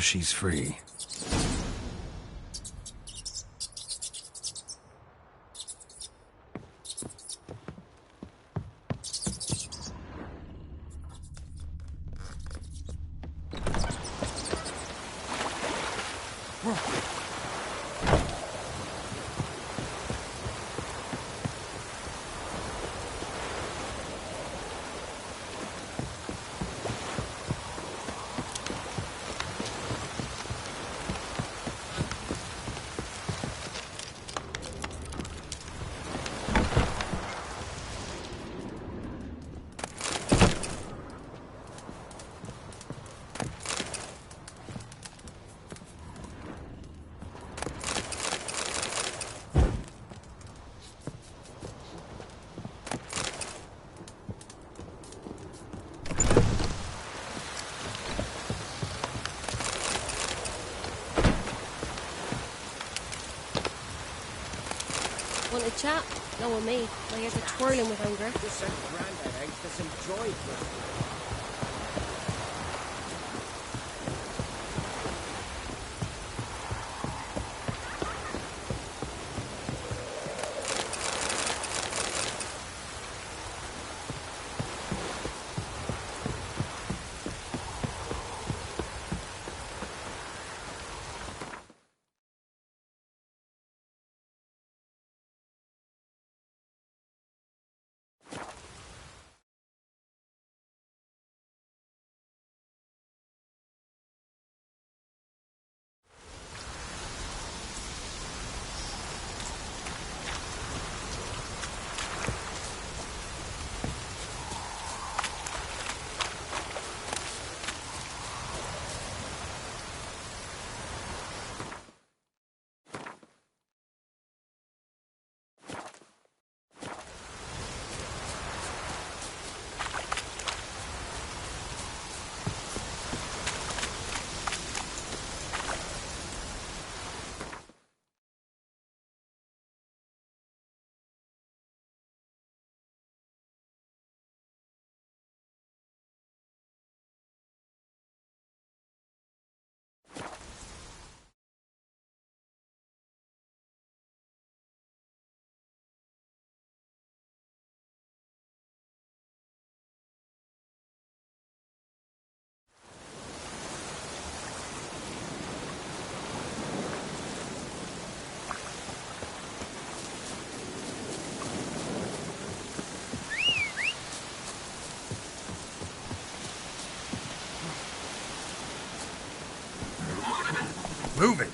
she's free. Want a chat? No with me. My ears are twirling with hunger. Just sent Grandad out for some dried food. Move it!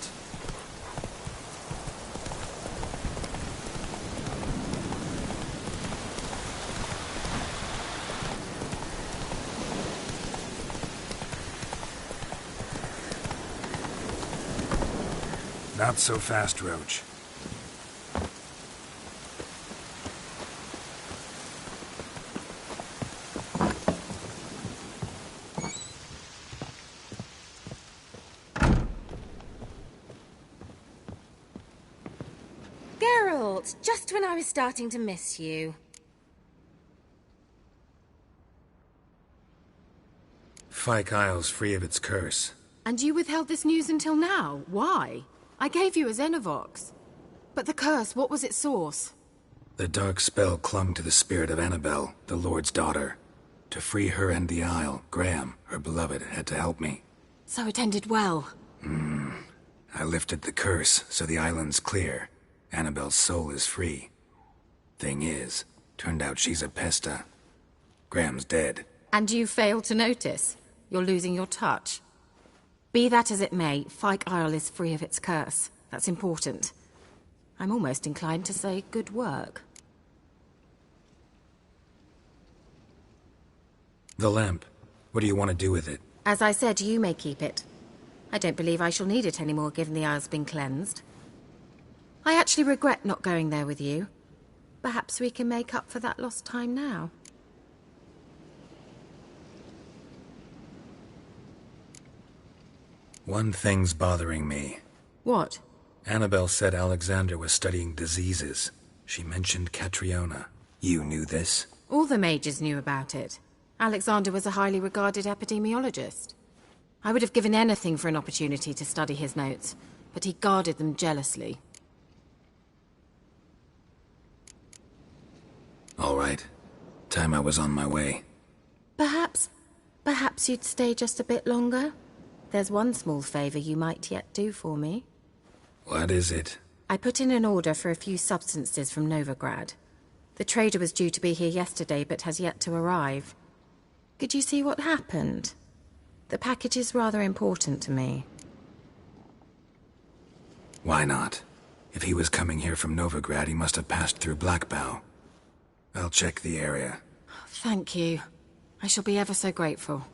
Not so fast, Roach. Geralt, just when I was starting to miss you. Fyke Isle's free of its curse. And you withheld this news until now? Why? I gave you a Xenovox. But the curse, what was its source? The dark spell clung to the spirit of Annabelle, the Lord's daughter. To free her and the Isle, Graham, her beloved, had to help me. So it ended well. I lifted the curse, so the island's clear. Annabelle's soul is free. Thing is, turned out she's a Pesta. Graham's dead. And you failed to notice? You're losing your touch. Be that as it may, Fyke Isle is free of its curse. That's important. I'm almost inclined to say good work. The lamp. What do you want to do with it? As I said, you may keep it. I don't believe I shall need it anymore, given the Isle's been cleansed. I actually regret not going there with you. Perhaps we can make up for that lost time now. One thing's bothering me. What? Annabelle said Alexander was studying diseases. She mentioned Catriona. You knew this? All the mages knew about it. Alexander was a highly regarded epidemiologist. I would have given anything for an opportunity to study his notes, but he guarded them jealously. All right. Time I was on my way. Perhaps you'd stay just a bit longer? There's one small favor you might yet do for me. What is it? I put in an order for a few substances from Novigrad. The trader was due to be here yesterday, but has yet to arrive. Could you see what happened? The package is rather important to me. Why not? If he was coming here from Novigrad, he must have passed through Blackbough. I'll check the area. Thank you. I shall be ever so grateful.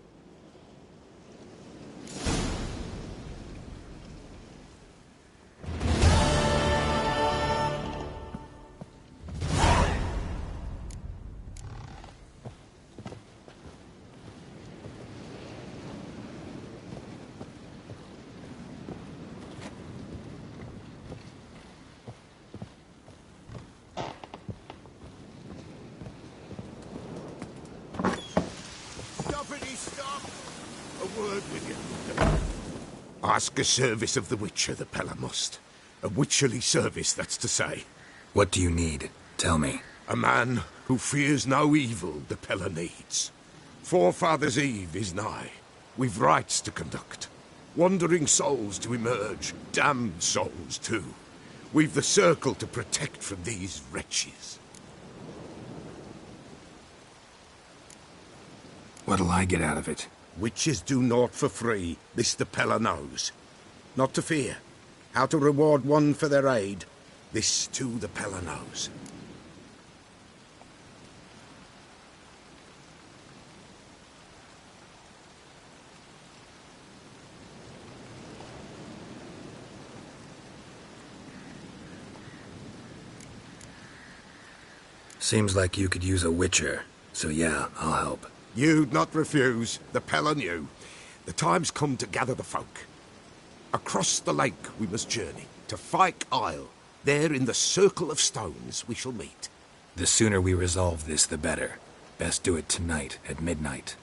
Ask a service of the Witcher, the Pella must. A witcherly service, that's to say. What do you need? Tell me. A man who fears no evil the Pella needs. Forefathers' Eve is nigh. We've rites to conduct. Wandering souls to emerge. Damned souls, too. We've the circle to protect from these wretches. What'll I get out of it? Witches do naught for free, this the Pella knows. Not to fear. How to reward one for their aid, this too the Pella knows. Seems like you could use a witcher, so yeah, I'll help. You'd not refuse, the Pella knew. The time's come to gather the folk. Across the lake we must journey, to Fyke Isle. There in the circle of stones we shall meet. The sooner we resolve this, the better. Best do it tonight, at midnight.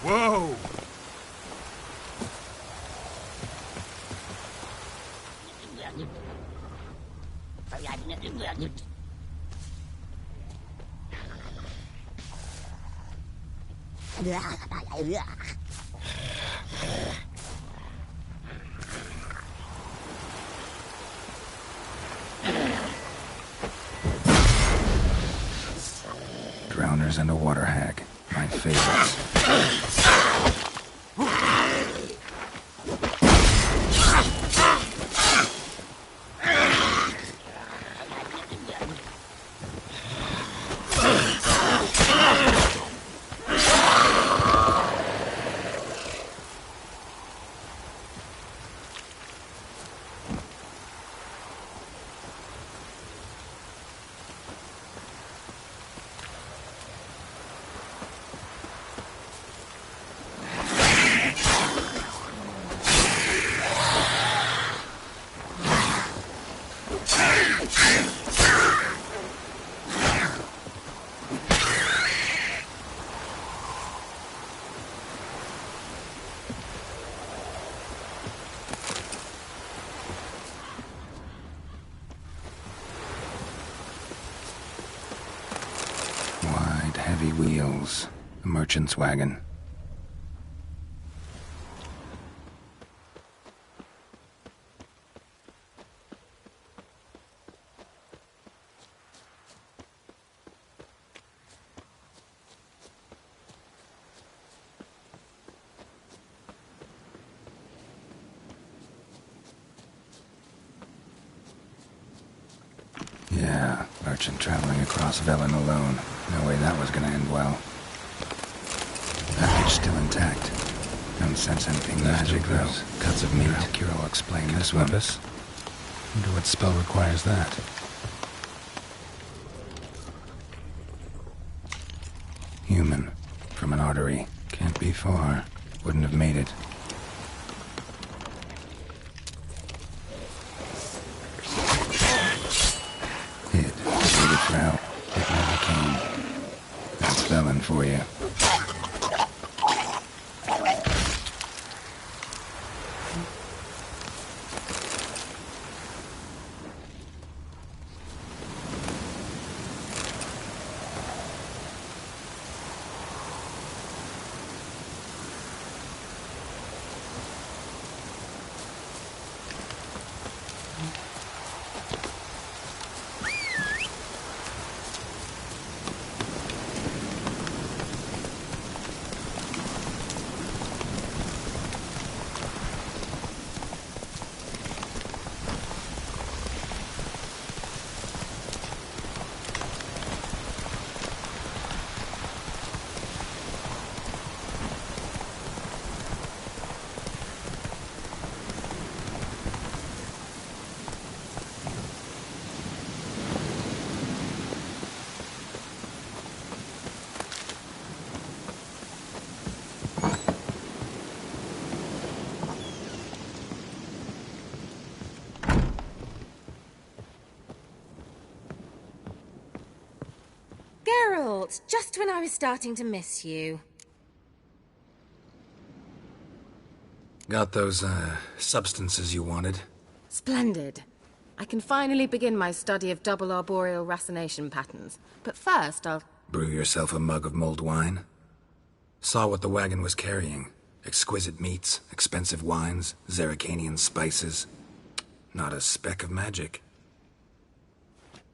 Whoa! Drowners and a water hag. My favorites. Heavy wheels. A merchant's wagon. merchant traveling across Velen alone. No way that was gonna end well. Package still intact. Don't sense anything magic, though. Cuts of meat. Kira will explain this one. Wonder what spell requires that. Human. From an artery. Can't be far. Wouldn't have made it. Hid. Waited for help. It never came. That's Velen for you. Geralt, just when I was starting to miss you. Got those, substances you wanted? Splendid. I can finally begin my study of double arboreal racination patterns. But first, I'll... Brew yourself a mug of mulled wine? Saw what the wagon was carrying. Exquisite meats, expensive wines, Zerrikanian spices. Not a speck of magic.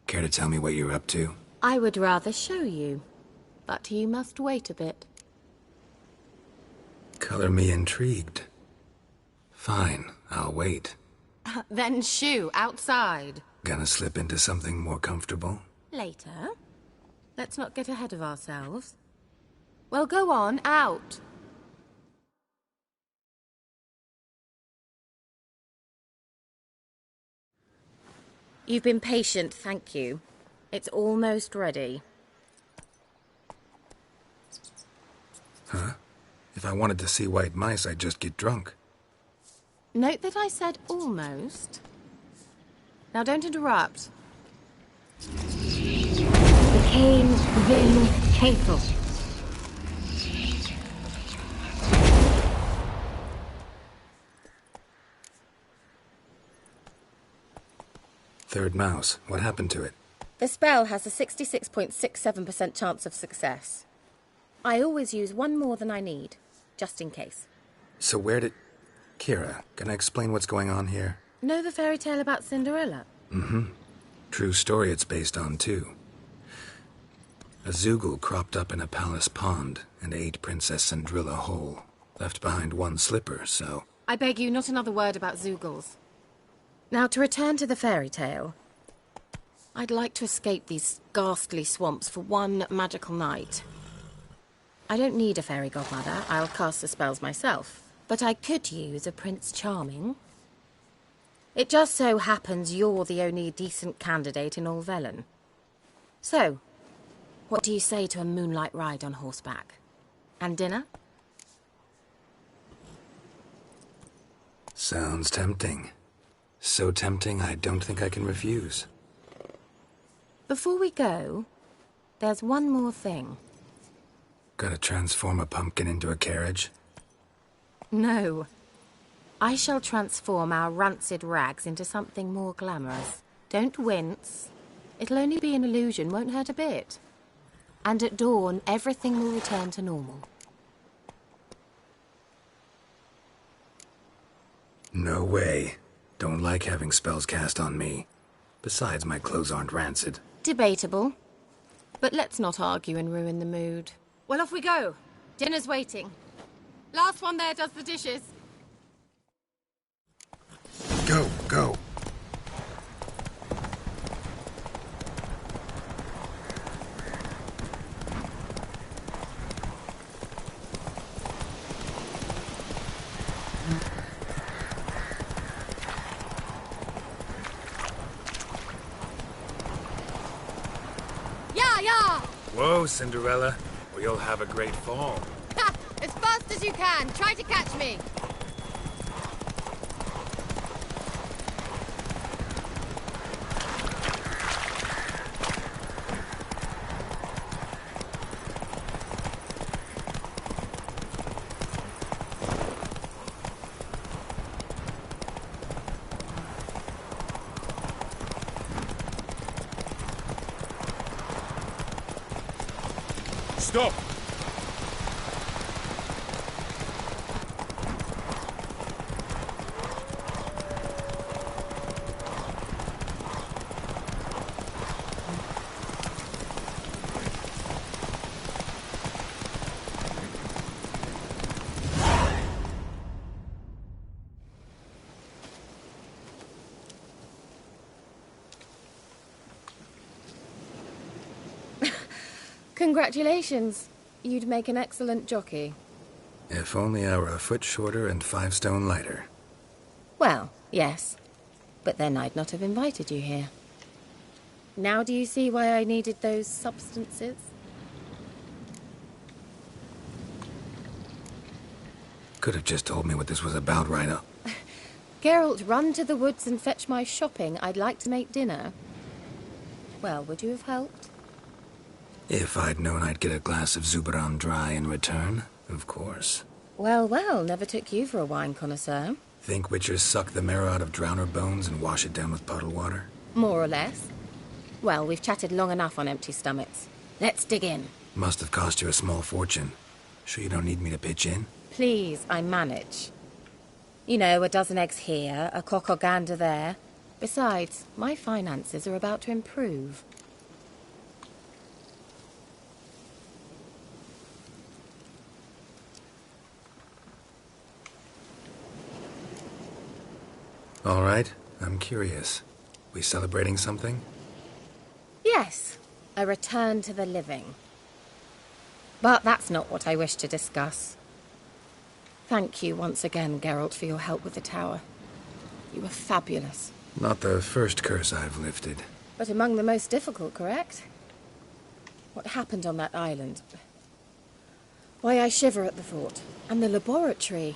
Care to tell me what you're up to? I would rather show you, but you must wait a bit. Color me intrigued. Fine, I'll wait. Then shoo, outside. Gonna slip into something more comfortable? Later. Let's not get ahead of ourselves. Well, go on, out. You've been patient, thank you. It's almost ready. Huh? If I wanted to see white mice, I'd just get drunk. Note that I said almost. Now don't interrupt. Became Vin Cathel. Third mouse. What happened to it? The spell has a 66.67% chance of success. I always use one more than I need, just in case. So where did... Kira, can I explain what's going on here? Know the fairy tale about Cinderella? Mm-hmm. True story it's based on, too. A Zoogle cropped up in a palace pond and ate Princess Cindrilla whole. Left behind one slipper, so... I beg you, not another word about Zoogles. Now, to return to the fairy tale... I'd like to escape these ghastly swamps for one magical night. I don't need a fairy godmother. I'll cast the spells myself. But I could use a Prince Charming. It just so happens you're the only decent candidate in all Velen. So, what do you say to a moonlight ride on horseback? And dinner? Sounds tempting. So tempting, I don't think I can refuse. Before we go, there's one more thing. Gotta transform a pumpkin into a carriage? No. I shall transform our rancid rags into something more glamorous. Don't wince. It'll only be an illusion, won't hurt a bit. And at dawn, everything will return to normal. No way. Don't like having spells cast on me. Besides, my clothes aren't rancid. Debatable. But let's not argue and ruin the mood. Well, off we go. Dinner's waiting. Last one there does the dishes. Go, go. Yeah, yeah! Whoa, Cinderella, or you'll have a great fall. Ha! As fast as you can. Try to catch me. Stop! Congratulations. You'd make an excellent jockey. If only I were a foot shorter and 5 stone lighter. Well, yes. But then I'd not have invited you here. Now do you see why I needed those substances? Could have just told me what this was about right up. Geralt, run to the woods and fetch my shopping. I'd like to make dinner. Well, would you have helped? If I'd known I'd get a glass of Zuberam dry in return, of course. Well, well, never took you for a wine connoisseur. Think witchers suck the marrow out of drowner bones and wash it down with puddle water? More or less. Well, we've chatted long enough on empty stomachs. Let's dig in. Must have cost you a small fortune. Sure you don't need me to pitch in? Please, I manage. You know, a dozen eggs here, a cock or gander there. Besides, my finances are about to improve. All right, I'm curious. We celebrating something? Yes, a return to the living. But that's not what I wish to discuss. Thank you once again, Geralt, for your help with the tower. You were fabulous. Not the first curse I've lifted. But among the most difficult, correct? What happened on that island? Why, I shiver at the thought. And the laboratory.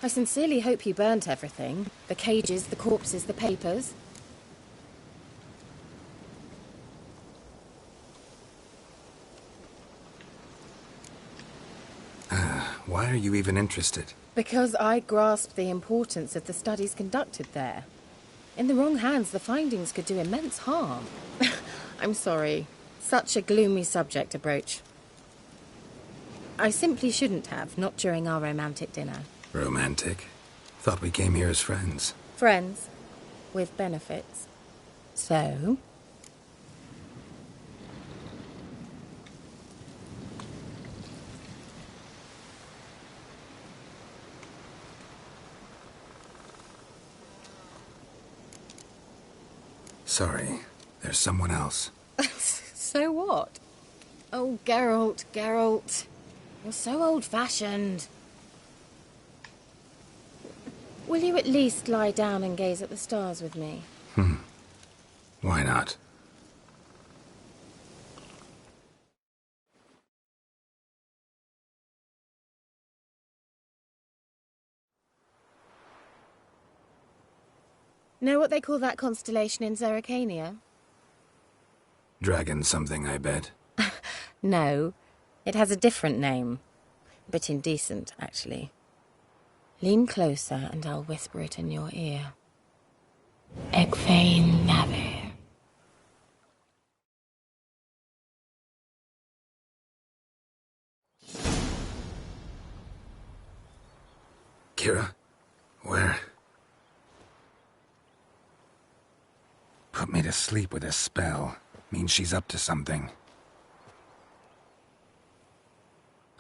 I sincerely hope you burnt everything. The cages, the corpses, the papers. Why are you even interested? Because I grasp the importance of the studies conducted there. In the wrong hands, the findings could do immense harm. I'm sorry. Such a gloomy subject to broach. I simply shouldn't have, not during our romantic dinner. Romantic? Thought we came here as friends. Friends. With benefits. So? Sorry, there's someone else. So what? Oh, Geralt, Geralt. You're so old-fashioned. Will you at least lie down and gaze at the stars with me? Why not? Know what they call that constellation in Zerrikania? Dragon something, I bet. No, it has a different name. A bit indecent, actually. Lean closer and I'll whisper it in your ear. Egfain Navir. Kira? Where? Put me to sleep with a spell. Means she's up to something.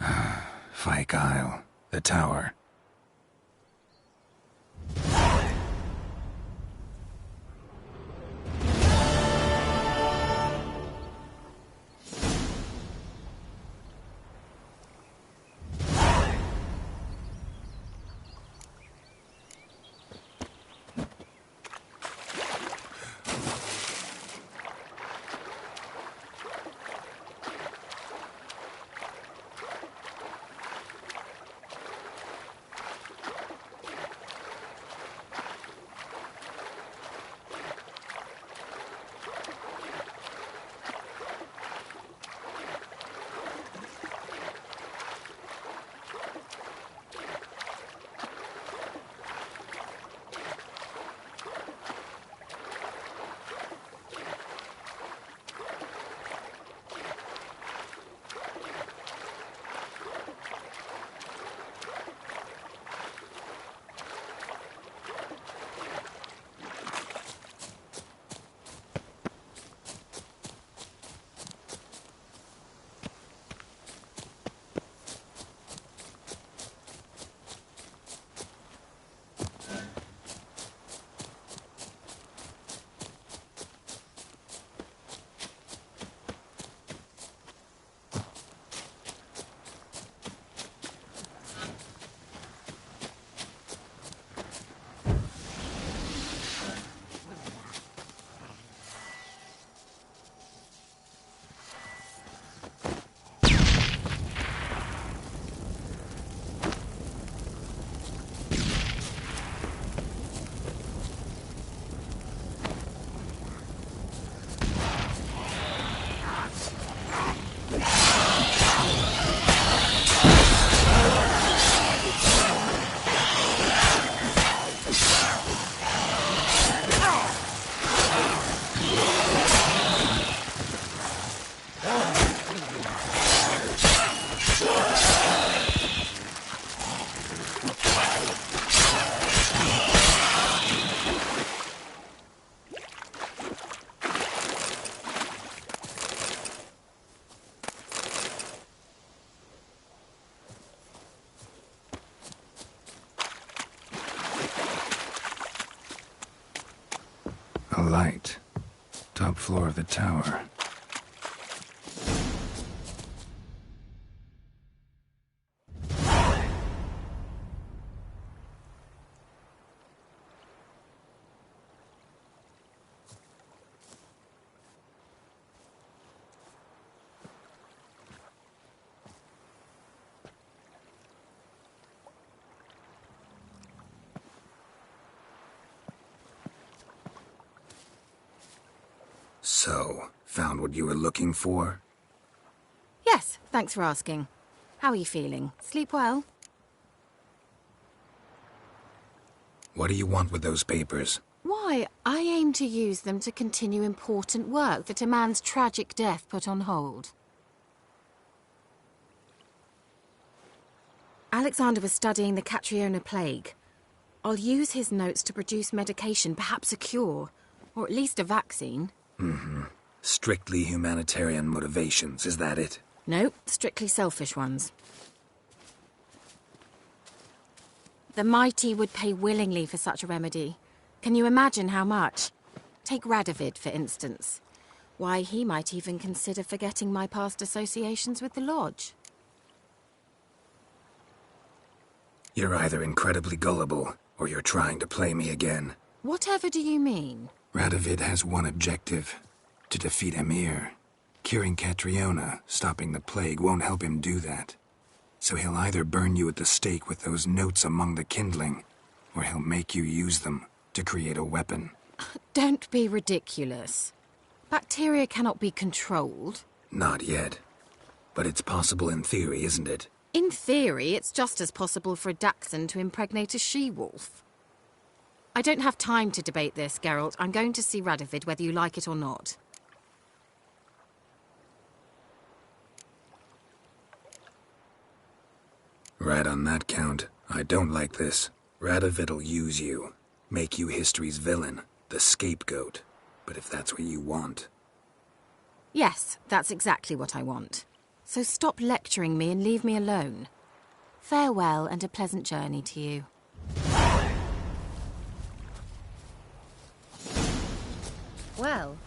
Fyke Isle. The tower. top floor of the tower. So, found what you were looking for? Yes, thanks for asking. How are you feeling? Sleep well? What do you want with those papers? Why, I aim to use them to continue important work that a man's tragic death put on hold. Alexander was studying the Catriona plague. I'll use his notes to produce medication, perhaps a cure, or at least a vaccine. Mm-hmm. Strictly humanitarian motivations, is that it? No, strictly selfish ones. The mighty would pay willingly for such a remedy. Can you imagine how much? Take Radovid, for instance. Why, he might even consider forgetting my past associations with the Lodge. You're either incredibly gullible, or you're trying to play me again. Whatever do you mean? Radovid has one objective: to defeat Emhyr. Curing Catriona, stopping the plague, won't help him do that. So he'll either burn you at the stake with those notes among the kindling, or he'll make you use them to create a weapon. Don't be ridiculous. Bacteria cannot be controlled. Not yet. But it's possible in theory, isn't it? In theory, it's just as possible for a Dachshund to impregnate a she-wolf. I don't have time to debate this, Geralt. I'm going to see Radovid, whether you like it or not. Right on that count. I don't like this. Radovid'll use you. Make you history's villain. The scapegoat. But if that's what you want... Yes, that's exactly what I want. So stop lecturing me and leave me alone. Farewell and a pleasant journey to you. Well,